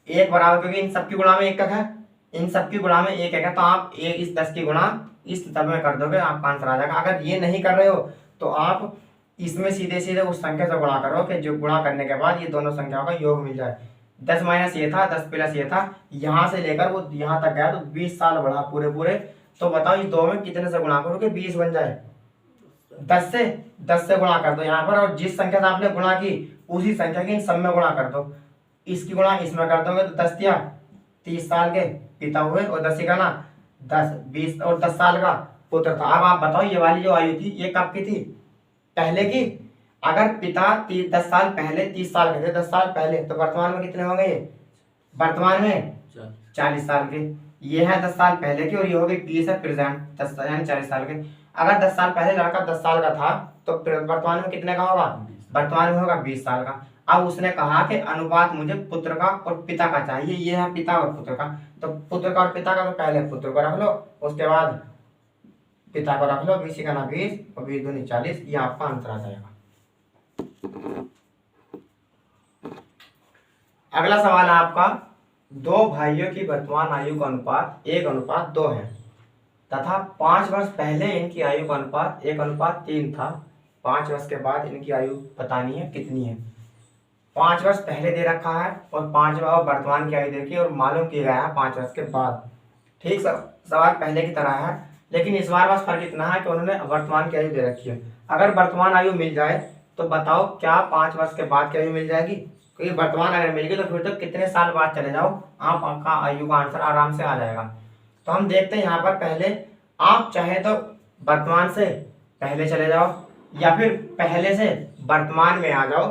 1 बराबर, क्योंकि इन सबकी गुणा में 1 है, इन सबकी गुणा में 1 है, तो आप 1 इस 10 की गुणा इस सब में कर दोगे, आपका आंसर आ जाएगा। अगर ये नहीं कर रहे हो तो आप इसमें सीधे सीधे उस संख्या से गुणा करो कि जो गुणा करने के बाद ये दोनों संख्याओं का योग मिल जाए। 10 माइनस ये था, 10 प्लस ये था, यहाँ से लेकर वो यहाँ तक गया तो 20 साल बढ़ा पूरे पूरे। तो बताओ इस दो में कितने से गुणा करो कि 20 बन जाए, 10 से गुणा कर दो यहाँ पर, और जिस संख्या से आपने गुणा की उसी संख्या की इन सब में गुणा कर दो, इसकी गुणा इसमें कर दोगे तो 10 या 30 साल के पिता हुए, और 10 का ना 10 20 और 10 साल का पुत्र था। अब आप बताओ ये वाली जो आयु थी ये कब की थी, पहले की। अगर पिता 10 साल पहले 30 साल के थे, 10 साल पहले, तो वर्तमान में कितने होंगे, वर्तमान में 40 साल के। ये है 10 साल पहले की, और ये हो गई 20 है प्रेजेंट 10 यानी 40 साल के। अगर 10 साल पहले लड़का 10 साल का था तो वर्तमान में कितने का होगा, वर्तमान में होगा 20 साल का। अब उसने कहा कि अनुपात मुझे पुत्र का और पिता का चाहिए, ये है पिता और पुत्र का। तो पुत्र का और पिता का, तो पहले पुत्र को रख लो, उसके बाद पिता को रख लो, 20 का ना 20 और 20 दूनी 40, ये आपका आंसर आ जाएगा। अगला सवाल है आपका, 2 भाइयों की वर्तमान आयु का अनुपात 1:2 है तथा 5 वर्ष पहले इनकी आयु का अनुपात 1:3 था। 5 वर्ष के बाद इनकी आयु बतानी है कितनी है। 5 वर्ष पहले दे रखा है और 5 वर्तमान की आयु देखी और मालूम किया गया है 5 वर्ष के बाद। ठीक, सवाल पहले की तरह है, लेकिन इस बार बस फर्क इतना है कि उन्होंने वर्तमान की आयु दे रखी है। अगर वर्तमान आयु मिल जाए तो बताओ क्या 5 वर्ष के बाद की आयु मिल जाएगी, क्योंकि वर्तमान अगर मिल गई तो फिर तो कितने साल बाद चले जाओ, आपका आयु का आंसर आराम से आ जाएगा। तो हम देखते हैं यहाँ पर, पहले आप चाहे तो वर्तमान से पहले चले जाओ या फिर पहले से वर्तमान में आ जाओ,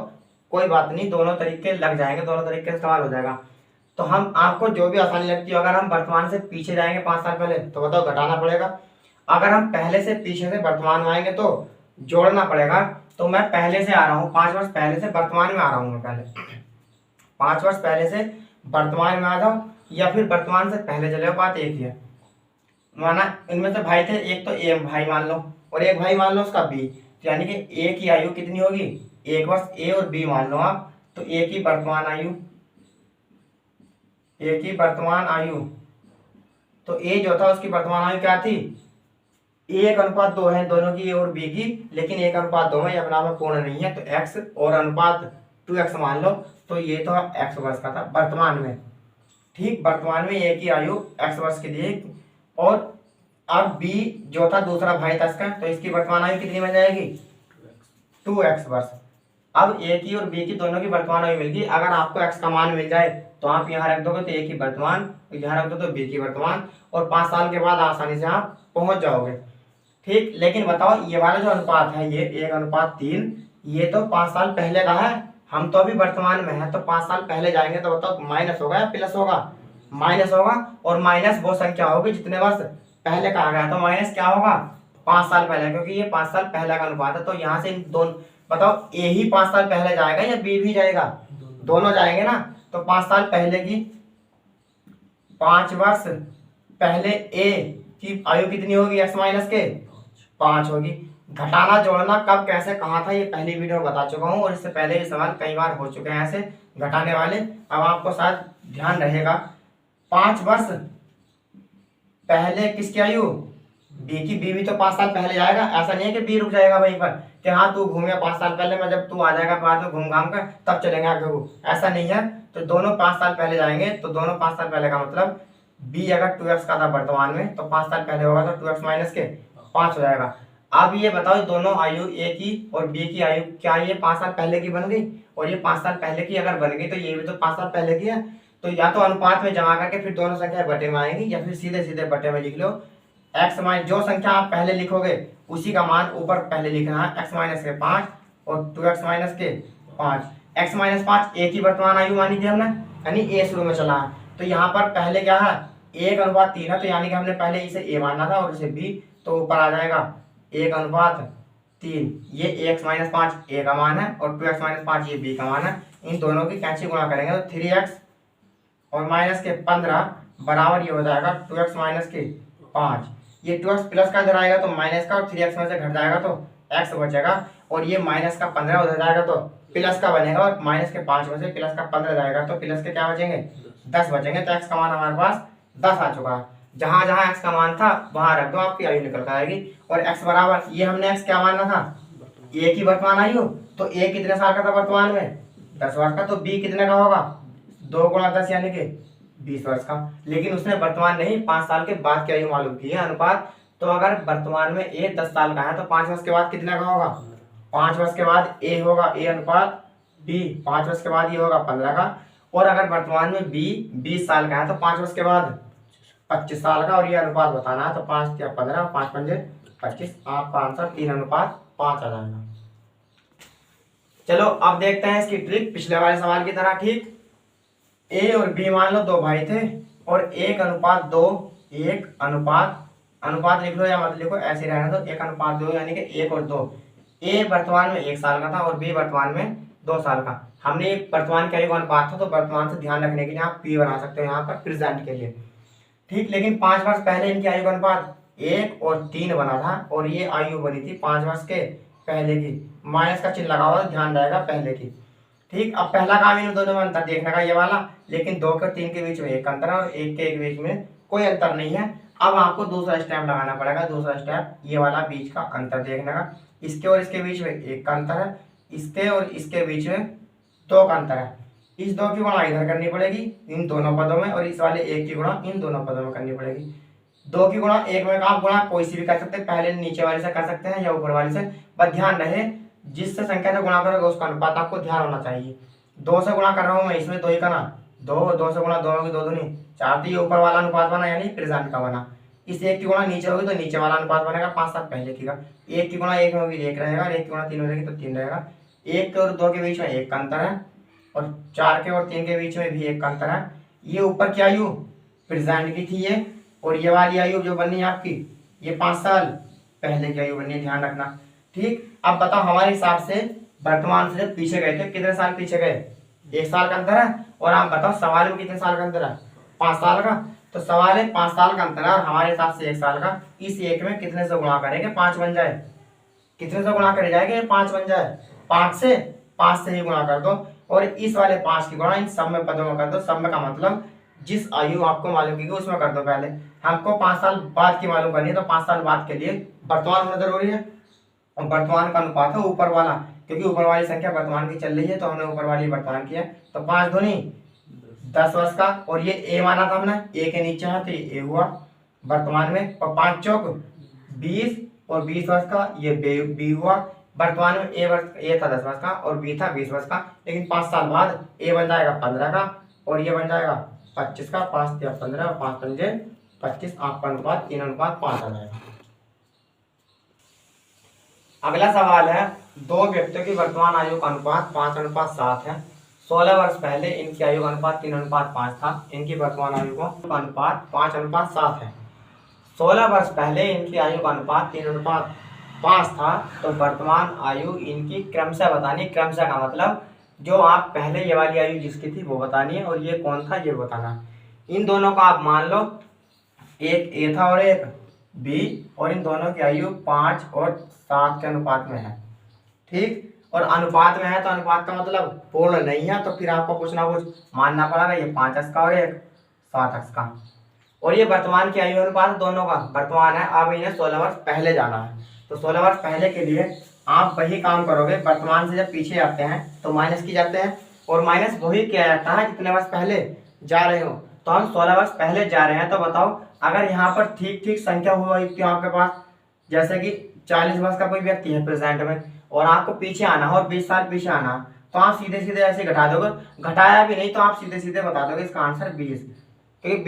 कोई बात नहीं, दोनों तरीके लग जाएंगे, दोनों तरीके से सवाल हो जाएगा। तो हम आपको जो भी आसानी लगती है, अगर हम वर्तमान से पीछे जाएंगे 5 साल पहले तो बताओ घटाना पड़ेगा, अगर हम पहले से पीछे से वर्तमान में आएंगे तो जोड़ना पड़ेगा। तो मैं पहले से आ रहा हूँ, 5 वर्ष पहले से वर्तमान में आ रहा हूँ, मैं पहले 5 वर्ष पहले से वर्तमान में आ जाओ या फिर वर्तमान से पहले चले जाओ, बात एक ही है। माना इनमें से भाई थे, एक तो ए भाई मान लो और एक भाई मान लो उसका बी, तो यानी कि ए की आयु कितनी होगी 1 वर्ष, ए और बी मान लो आप, तो ए की वर्तमान आयु, ए की वर्तमान आयु, तो ए जो था उसकी वर्तमान आयु क्या थी 1:2 है दोनों की, ए और बी की, लेकिन 1:2 में अपना में पूर्ण नहीं है, तो x और अनुपात 2x मान लो, तो ये तो x वर्ष का था वर्तमान में। ठीक, वर्तमान में ए की आयु x वर्ष की थी, और अब b जो था दूसरा भाई था इसका, तो इसकी वर्तमान आयु कितनी बन जाएगी 2x वर्ष। अब ए की और बी की दोनों की वर्तमान आयु मिल गई, अगर आपको x का मान मिल जाए तो आप यहाँ रख दोगे तो ए की वर्तमान, यहाँ रख दो तो बी की वर्तमान, और 5 साल के बाद आसानी से आप पहुंच जाओगे। ठीक, लेकिन बताओ ये वाला जो अनुपात है ये 1:3, ये तो 5 साल पहले का है, हम तो अभी वर्तमान में है, तो 5 साल पहले जाएंगे तो बताओ माइनस होगा या प्लस होगा, माइनस होगा, और माइनस वो संख्या होगी जितने वर्ष पहले कहा गया, तो माइनस क्या होगा 5 साल पहले, क्योंकि ये 5 साल पहले का अनुपात है। तो यहाँ से इन बताओ ए ही 5 साल पहले जाएगा या बी भी जाएगा? दोनों जाएंगे ना। तो 5 साल पहले की, 5 वर्ष पहले ए की आयु कितनी होगी एक्स माइनस के 5 होगी। घटाना जोड़ना कब कैसे कहाँ था ये पहली वीडियो में बता चुका हूँ, और इससे पहले ये सवाल कई बार हो चुके हैं ऐसे घटाने वाले। अब आपको शायद ध्यान रहेगा, 5 वर्ष पहले किसकी आयु? बी की। बी भी तो 5 साल पहले जाएगा, ऐसा नहीं है कि बी रुक जाएगा वहीं पर कि हाँ तू घूमे 5 साल पहले, मैं जब तू आ जाएगा बाद में घूम घाम कर तब चलेंगे आगे वो, ऐसा नहीं है। तो दोनों 5 साल पहले जाएंगे, तो दोनों 5 साल पहले का मतलब बी अगर 2x का था वर्तमान में तो 5 साल पहले होगा तो 2x माइनस के 5 हो जाएगा। अब ये बताओ दोनों आयु ए की और बी की आयु क्या ये 5 साल पहले की बन गई? और ये 5 साल पहले की अगर बन गई तो ये भी तो 5 साल पहले की है। तो या तो अनुपात में जमा करके फिर दोनों संख्या बटे में आएंगी, या फिर सीधे सीधे बटे में लिख लो। एक्स माइनस जो संख्या आप पहले लिखोगे उसी का मान ऊपर पहले लिखना है, एक्स माइनस के 5 और 2x माइनस के 5। एक्स माइनस 5 ए की वर्तमान आयु मानी थी हमने, यानी ए शुरू में चला है। तो यहाँ पर पहले क्या है 1:3 है, तो यानी कि हमने पहले इसे ए मानना था और इसे बी, तो ऊपर आ जाएगा 1:3। ये एक्स माइनस 5 ए का मान है और 2x माइनस 5 ये बी का मान है। इन दोनों की कैंची गुणा करेंगे तो 3x और माइनस के 15 बराबर ये हो जाएगा 2x माइनस के 5। ये 2x प्लस का इधर आएगा तो माइनस का, और 3x में से घट जाएगा तो x बचेगा, और ये माइनस का 15 उधर जाएगा तो प्लस का बनेगा, और माइनस के 5 में से प्लस का 15 जाएगा तो प्लस के क्या बचेंगे 10 बचेंगे। तो x का मान हमारे पास 10 आ चुका है। जहां जहां x का मान था वहां रख दो, आपकी आयु निकल कर आएगी। और x बराबर ये हमने x क्या मानना था a की वर्तमान आयु, तो a कितने साल का था वर्तमान में 10 वर्ष का, तो b कितने का होगा 2 × 10 यानी कि 20 वर्ष का। लेकिन उसने वर्तमान नहीं 5 साल के बाद की आयु मालूम की है अनुपात। तो अगर वर्तमान में ए 10 साल का है तो 5 वर्ष के बाद कितने का होगा 5 वर्ष के बाद ए होगा ए अनुपात बी, 5 वर्ष के बाद ये होगा 15 का। और अगर वर्तमान में बी 20 साल का है तो 5 वर्ष के बाद 25 साल का, और ये अनुपात बताना है। तो 5 या 15, 5 पंजे 25, आपका आंसर 3:5 आ जाएगा। चलो अब देखते हैं इसकी ट्रिक पिछले वाले सवाल की तरह। ठीक, ए और बी मान लो 2 भाई थे और 1:2, 1:अनुपात लिख लो या मत लिखो ऐसे रहने दो, 1:2 यानी कि 1 और 2। ए वर्तमान में 1 साल का था और बी वर्तमान में 2 साल का। हमने वर्तमान का एक अनुपात था तो वर्तमान से ध्यान रखने के लिए आप पी बना सकते हो यहाँ पर प्रेजेंट के लिए। ठीक, लेकिन 5 वर्ष पहले इनकी आयु का अनुपात 1 और 3 बना था, और ये आयु बनी थी 5 वर्ष के पहले की। माइनस का चिन्ह लगा हुआ तो ध्यान रहेगा पहले की। ठीक, अब पहला काम इन दोनों में अंतर देखने का ये वाला, लेकिन 2 और 3 के बीच में एक अंतर है और 1 के बीच में कोई अंतर नहीं है। अब आपको दूसरा स्टेप लगाना पड़ेगा। दूसरा स्टेप ये वाला बीच का अंतर देखने का, इसके और इसके बीच में 1 का अंतर है, इसके और इसके बीच में 2 का अंतर है। इस 2 की गुणा इधर करनी पड़ेगी इन दोनों पदों में, और इस वाले 1 की गुणा इन दोनों पदों में करनी पड़ेगी। 2 की गुणा 1 में आप गुणा कोई सी भी कर सकते हैं, पहले नीचे वाले से कर सकते हैं या ऊपर वाले से, बस ध्यान रहे जिससे संख्या से गुणा करोगे उसका अनुपात आपको ध्यान होना चाहिए। 2 से गुणा कर रहा हूँ मैं, इसमें 2 ही करना, 2 से गुणा, दोनों की 2 दूनी 4, तो ये ऊपर वाला अनुपात बना यानी प्रेजेंट का बना। इस 1 की गुणा नीचे होगी तो नीचे वाला अनुपात बनेगा 5 साल पहले की का। 1 की गुणा 1 में होगी 1 रहेगा, और 1 की गुणा 3 हो जाएगी तो 3 रहेगा। 1 और 2 के बीच में 1 का अंतर है, और 4 के और 3 के बीच में भी 1 का अंतर है। ये ऊपर की आयु प्रेजेंट की थी ये, और ये वाली आयु जो बनी है आपकी ये 5 साल पहले की आयु बनी है, ध्यान रखना। ठीक, अब बताओ हमारे हिसाब से वर्तमान से पीछे गए थे, कितने साल पीछे गए 1 साल का अंतर है, और आप बताओ सवाल में कितने साल का अंतर है 5 साल का। तो सवाल है 5 साल का अंतर है और हमारे हिसाब से 1 साल का। इस 1 में कितने से गुणा करेंगे 5 बन जाए, कितने से गुणा करे जाएगा 5 बन जाए 5 से ही गुणा कर दो, और इस वाले 5 की गुणा इन सब में पदों में कर दो। सब में का मतलब जिस आयु आपको मालूम की उसमें कर दो। पहले हमको 5 साल बाद की मालूम करनी है, तो 5 साल बाद के लिए वर्तमान होना जरूरी है, और वर्तमान का अनुपात है ऊपर वाला, क्योंकि ऊपर वाली संख्या वर्तमान की चल रही है तो हमने ऊपर वाली वर्तमान की है। तो 5 दूनी 10 वर्ष का, और ये ए माना था हमने, ए के नीचे है तो ये ए हुआ वर्तमान में, और 5 चौक 20 और 20 वर्ष का ये बी हुआ। वर्तमान में ए था 10 वर्ष का और बी था 20 वर्ष का, लेकिन 5 साल बाद ए बन जाएगा 15 का और ये बन जाएगा 25 का। 5 या 15 और 5 पंजे 25, आपका अनुपात 3:5 आ जाएगा। अगला सवाल है, 2 व्यक्तियों की वर्तमान आयु का अनुपात 5:7 है। 16 वर्ष पहले इनकी आयु का अनुपात 3:5 था। इनकी वर्तमान आयु का अनुपात 5:7 है। 16 वर्ष पहले इनकी आयु का अनुपात 5 था, तो वर्तमान आयु इनकी क्रमशः बतानी। क्रमशः का मतलब जो आप पहले ये वाली आयु जिसकी थी वो बतानी है, और ये कौन था ये बताना। इन दोनों का आप मान लो, एक ए था और एक बी, और इन दोनों की आयु 5 और 7 के अनुपात में है। ठीक, और अनुपात में है तो अनुपात का मतलब पूर्ण नहीं है, तो फिर आपको कुछ ना कुछ मानना पड़ेगा। ये 5x का और एक 7x का, और ये वर्तमान की आयु अनुपात दोनों का वर्तमान है। अब इन्हें 16 वर्ष पहले जाना है, तो 16 वर्ष पहले के लिए आप वही काम करोगे। वर्तमान से जब पीछे आते हैं तो माइनस की जाते हैं, और माइनस वही किया जाता है जितने वर्ष पहले जा रहे हो। तो हम 16 वर्ष पहले जा रहे हैं, तो बताओ अगर यहाँ पर ठीक ठीक संख्या हुई थी आपके पास, जैसे कि 40 वर्ष का कोई व्यक्ति है प्रेजेंट में, और आपको पीछे आना है और 20 साल पीछे आना है, तो आप सीधे सीधे ऐसे घटा दोगे। घटाया भी नहीं तो आप सीधे सीधे बता दोगे इसका आंसर 20, क्योंकि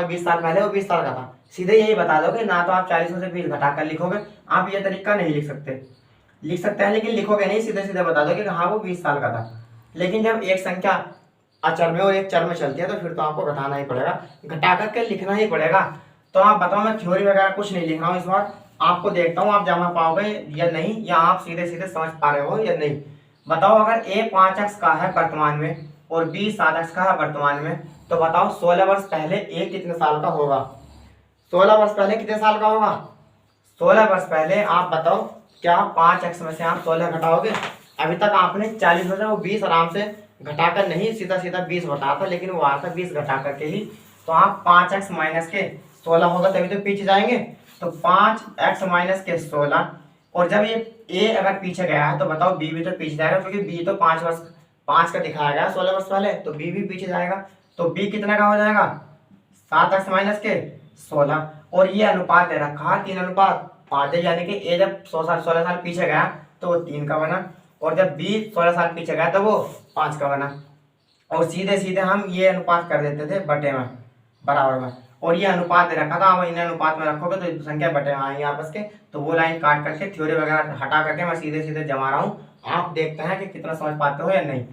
20 साल पहले वो 20 साल का था। सीधे यही बता दोगे ना, तो आप 40 में से 20 घटा कर लिखोगे। आप ये तरीका नहीं लिख सकते, लिख सकते हैं लेकिन लिखोगे नहीं, सीधे सीधे बता दोगे कि हाँ वो 20 साल का था। लेकिन जब एक संख्या अचर में और एक चर में चलती है तो फिर तो आपको घटाना ही पड़ेगा, घटा करके लिखना ही पड़ेगा। तो आप बताओ, मैं थ्योरी वगैरह कुछ नहीं लिख रहा हूँ इस बार, आपको देखता हूँ आप जमा पाओगे या नहीं, या आप सीधे सीधे समझ पा रहे हो या नहीं। बताओ, अगर ए 5x का है वर्तमान में और बी 7x का है वर्तमान में, तो बताओ 16 वर्ष पहले ए कितने साल का होगा? 16 वर्ष पहले कितने साल का होगा? 16 वर्ष पहले आप बताओ, क्या 5x में से आप 16 घटाओगे? अभी तक आपने 40 में से वो 20 आराम से घटाकर नहीं, सीधा सीधा 20 घटा था, लेकिन वो आता 20 घटा करके ही। तो आप 5x माइनस के 16 होगा तभी तो पीछे जाएंगे। तो 5x माइनस के 16, और जब ये a अगर पीछे गया है तो बताओ b भी तो पीछे जाएगा, क्योंकि b तो 5 का दिखाया गया 16 वर्ष पहले, तो b भी पीछे जाएगा। तो b कितना का हो जाएगा? 7x माइनस के 16, और ये अनुपात दे रखा है 3 अनुपात 5, यानी कि a जब 16 साल पीछे गया तो वो 3 का बना, और जब b 16 साल पीछे गया तो वो 5 का बना। और सीधे सीधे हम ये अनुपात कर देते थे बटे में, बराबर में, और ये अनुपात दे रखा था। अब इन अनुपात में रखोगे तो संख्या बटे आएंगे आपस के, तो वो लाइन काट करके थ्योरी वगैरह हटा करके मैं सीधे सीधे जमा रहा हूँ। आप देखते हैं कि कितना समझ पाते हो या नहीं।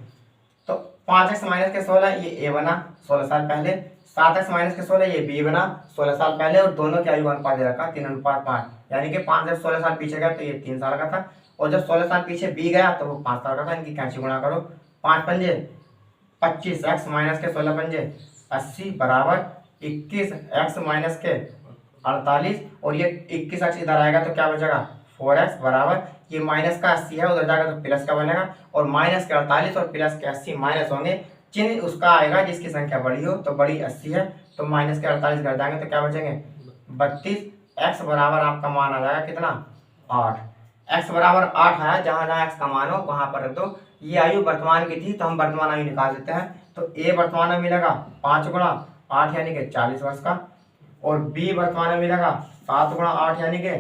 तो 5x माइनस के 16 ये a बना 16 साल पहले, 7x माइनस के 16 ये b बना 16 साल पहले, और दोनों के आयु अनुपात दे रखा 3 अनुपात 5, यानी कि 5 जब 16 साल पीछे गया तो ये 3 साल का था, और जब 16 साल पीछे b गया तो वो 5 साल का था। इनकी कैंची गुणा करो, 5 पंजे 25, x माइनस के 16 पंजे 80 बराबर 21, x माइनस के 48, और ये 21x इधर आएगा तो क्या बचेगा 4x बराबर, ये माइनस का 80 है उधर जाएगा तो प्लस का बनेगा, और माइनस के 48 और प्लस के 80 माइनस होंगे, चिन्ह उसका आएगा जिसकी संख्या बड़ी हो। तो बड़ी 80 है तो माइनस के 48 कर जाएंगे तो क्या बचेंगे 32, x बराबर आपका मान आ जाएगा कितना 8। x बराबर 8 है, जहां जहां x का मान हो वहां पर रख दो। ये आयु वर्तमान की थी तो हम वर्तमान आयु निकाल देते हैं। तो a वर्तमान में मिलेगा 5 गुणा 8 यानी कि 40 वर्ष का, और b वर्तमान में मिलेगा 7 गुणा 8 यानी कि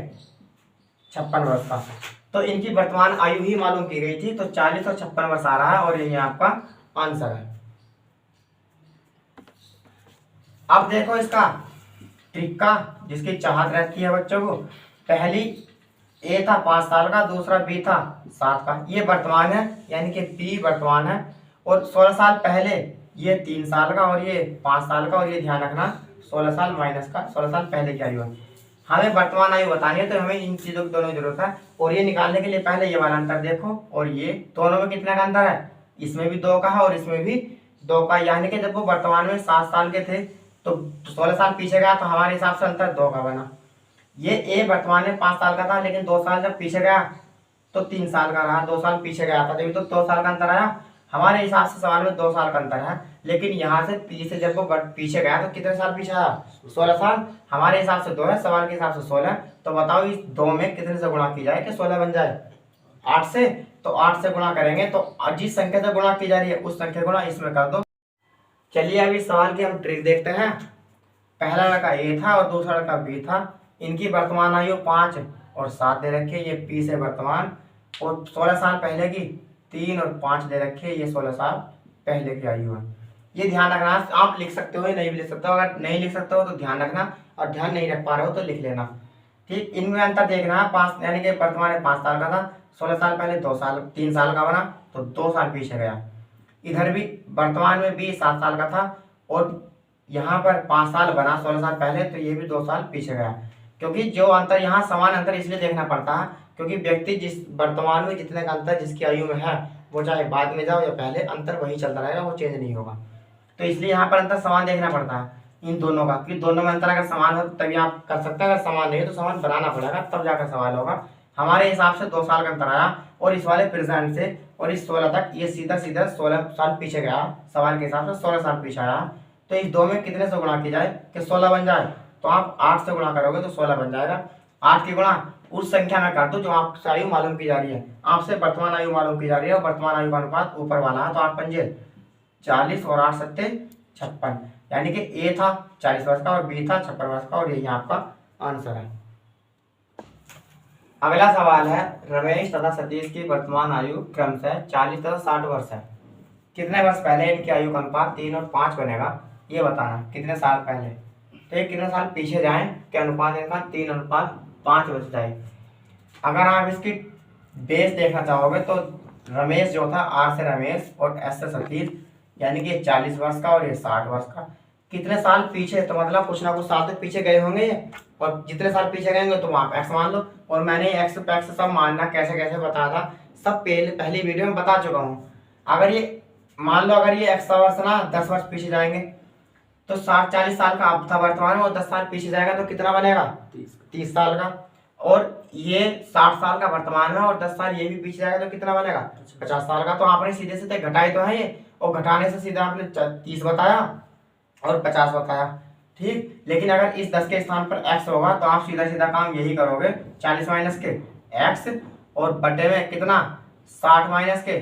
56 वर्ष का। तो इनकी वर्तमान आयु ही मालूम की गई थी, तो 40 और 56 वर्ष आ रहा है, और ये आपका आंसर है। अब देखो इसका ट्रिक का, जिसकी चाहत रहती है बच्चों को। पहली ए था 5 साल का, दूसरा बी था 7 का, ये वर्तमान है यानी कि बी वर्तमान है, और 16 साल पहले ये 3 साल का और ये 5 साल का, और ये ध्यान रखना 16 साल माइनस का 16 साल पहले की आयु है। हमें वर्तमान आयु बतानी है तो हमें इन चीजों की दोनों की जरूरत है, और ये निकालने के लिए पहले ये वाला अंतर देखो, और ये दोनों में कितने का अंतर है, इसमें भी 2 का है और इसमें भी 2 का, यानी कि जब वो वर्तमान में 7 साल के थे तो 16 साल पीछे गया तो हमारे हिसाब से अंतर 2 का बना। ये ए वर्तमान में 5 साल का था, लेकिन 2 साल जब पीछे गया तो 3 साल का रहा, 2 साल पीछे गया था तभी तो 2 साल का अंतर आया। हमारे हिसाब से सवाल में 2 साल का अंतर है, लेकिन यहाँ से पीछे जब वो पीछे गया तो कितने साल पीछे आया 16 साल, हमारे हिसाब से 2 है, सवाल के हिसाब से 16। तो बताओ इस 2 में कितने से गुणा की जाए कि 16 बन जाए 8 से, तो 8 से गुणा करेंगे तो जिस संख्या से गुणा की जा रही है उस संख्या गुणा इसमें कर दो। चलिए अभी सवाल की हम ट्रिक देखते हैं। पहला लड़का ए था और दूसरा लड़का बी था, इनकी वर्तमान आयु 5 और 7 दे रखी है, ये पी से वर्तमान, और 16 साल पहले की 3 और 5 दे रखे, ये 16 साल पहले की आयु है। ये ध्यान रखना, आप लिख सकते हो या नहीं भी लिख सकते हो, अगर नहीं लिख सकते हो तो ध्यान रखना, और ध्यान नहीं रख पा रहे हो तो लिख लेना। ठीक, इनमें अंतर देखना है, 5 यानी कि वर्तमान में 5 साल का था, 16 साल पहले 3 साल का बना तो 2 साल पीछे गया। इधर भी वर्तमान में भी 7 साल का था और यहाँ पर 5 साल बना 16 साल पहले, तो ये भी 2 साल पीछे गया। क्योंकि जो अंतर यहाँ समान अंतर इसलिए देखना पड़ता है क्योंकि व्यक्ति जिस वर्तमान में जितने का अंतर जिसकी आयु में है, वो चाहे बाद में जाओ या पहले, अंतर वही चलता रहेगा, वो चेंज नहीं होगा। तो इसलिए यहाँ पर अंतर समान देखना पड़ता है इन दोनों का, क्योंकि दोनों में अंतर अगर समान हो तभी आप कर सकते हैं, अगर समान नहीं है तो समान बनाना पड़ेगा, तब जाकर सवाल होगा। हमारे हिसाब से 2 साल का अंतर आया, और इस वाले प्रेजेंट से और इस 16 तक ये सीधा सीधा 16 साल पीछे गया, सवाल के हिसाब से 16 साल पीछे आया। तो इस 2 में कितने से गुणा की जाए कि 16 बन जाए, तो आप 8 से गुणा करोगे तो 16 बन जाएगा। 8 की गुणा उस संख्या में कर दो जो आपसे आयु मालूम की जा रही है, आपसे वर्तमान आयु मालूम की जा रही है, और वर्तमान आयु का अनुपात ऊपर वाला है, तो 8 पंजे 40 और 8 सत्ते 56, यानी कि ए था 40 वर्ष का और बी था 56 वर्ष का, और यही आपका आंसर है। अगला सवाल है, रमेश तथा सतीश की वर्तमान आयु क्रमशः 40 तथा 60 वर्ष है। कितने वर्ष पहले इनकी आयु का अनुपात 3 और 5 बनेगा, ये बताना। कितने साल पहले, तो ये कितने साल पीछे जाएं कि अनुपात इनका 3:5 बच जाए। अगर आप इसकी बेस देखना चाहोगे तो रमेश जो था, आर से रमेश और एस से सतीश, यानी कि 40 वर्ष का और ये 60 वर्ष का। कितने साल पीछे, तो मतलब कुछ ना कुछ साल तो पीछे गए होंगे ये, और जितने साल पीछे गए होंगे तो वहाँ एक्स मान लो। और मैंने एक्स पैक्स सब मानना कैसे कैसे बताया था, सब पहली वीडियो में बता चुका हूँ। अगर ये मान लो अगर ये एक्स वर्ष ना 10 वर्ष पीछे जाएंगे, तो 40 साल का अब था वर्तमान में, और 10 साल पीछे जाएगा तो कितना बनेगा 30 साल का। और ये 60 साल का वर्तमान में, और 10 साल ये भी पीछे जाएगा तो कितना बनेगा 50 साल का। तो आपने सीधे सीधे घटाए तो है ये, और घटाने से सीधा आपने 30 बताया और 50 बताया, ठीक। लेकिन अगर इस 10 के स्थान पर x होगा तो आप सीधा सीधा काम यही करोगे, 40 माइनस के x और बटे में कितना 60 माइनस के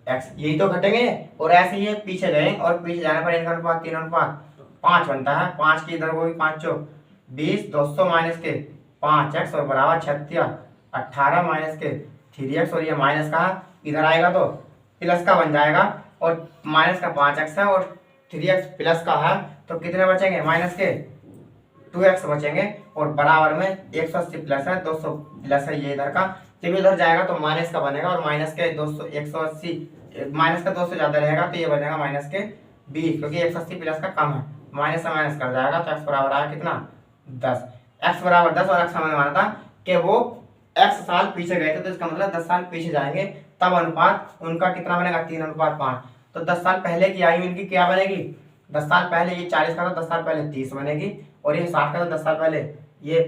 x, यही तो घटेंगे। और ऐसे ये पीछे गए, और पीछे जाने पर इनका अनुपात 3:5 बनता है। 5 की इधर होगी 5 चौक 20, 200 माइनस के 5x और बराबर 36, 18 माइनस के 3x, और ये माइनस का इधर आएगा तो प्लस का बन जाएगा, और माइनस का 5x है और 3x प्लस का है, तो कितने बचेंगे माइनस के 2x बचेंगे, और बराबर में 180 प्लस है 200 प्लस है ये इधर का, जब इधर जाएगा तो माइनस का बनेगा, और माइनस के 200 180 माइनस का 200 ज्यादा रहेगा तो ये बनेगा माइनस के 20, क्योंकि 180 प्लस का कम है, माइनस से माइनस कर जाएगा तो x बराबर आया कितना 10। x बराबर 10, और x हमने माना था कि वो x साल पीछे गए थे, तो इसका मतलब 10 साल पीछे जाएंगे तब अनुपात उनका कितना बनेगा 3:5। तो 10 साल पहले की आयु इनकी क्या बनेगी, 10 साल पहले ये 40 का था, 10 साल पहले 30 बनेगी, और ये 60 का था, 10 साल पहले ये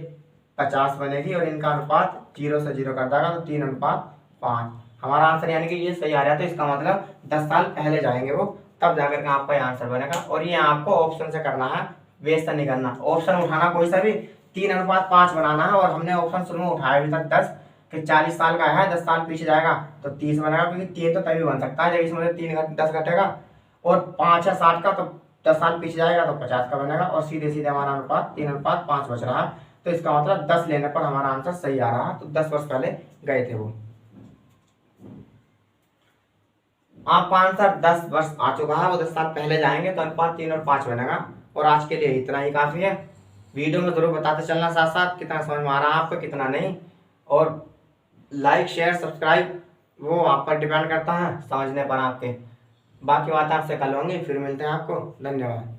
50 बनेगी, और इनका अनुपात 0 से 0 कर देगा तो 3:5। हमारा आंसर यानी कि ये सही आ रहा है। तो इसका मतलब 10 साल पहले जाएंगे वो, तब जाकर के आपका आंसर बनेगा। और ये आपको ऑप्शन से करना है, वेस्ट नहीं करना। ऑप्शन उठाना कोई सा भी 3:5 बनाना है, और हमने ऑप्शन शुरू में उठाया अभी तक 10 कि 40 साल का है, 10 साल पीछे जाएगा तो 30 बनेगा, क्योंकि 3 तो तभी बन सकता है जब इसमें से 10 घटेगा, और 5 है 60 का, तो 10 साल पीछे जाएगा तो 50 का बनेगा, और सीधे सीधे हमारा अनुपात 3:5 बच रहा है। तो इसका मतलब 10 लेने पर हमारा आंसर सही आ रहा है। तो 10 वर्ष पहले गए थे वो। आपका आंसर 10 वर्ष आ चुका है, वो 10 साल पहले जाएंगे तो अनुपात 3 और 5 बनेगा। और आज के लिए इतना ही काफी है। वीडियो में जरूर बताते चलना साथ साथ कितना समझ में आ रहा है आपको, कितना नहीं। और लाइक शेयर सब्सक्राइब वो आप पर डिपेंड करता है समझने पर आपके। बाकी बात आपसे कल होंगी, फिर मिलते हैं आपको। धन्यवाद।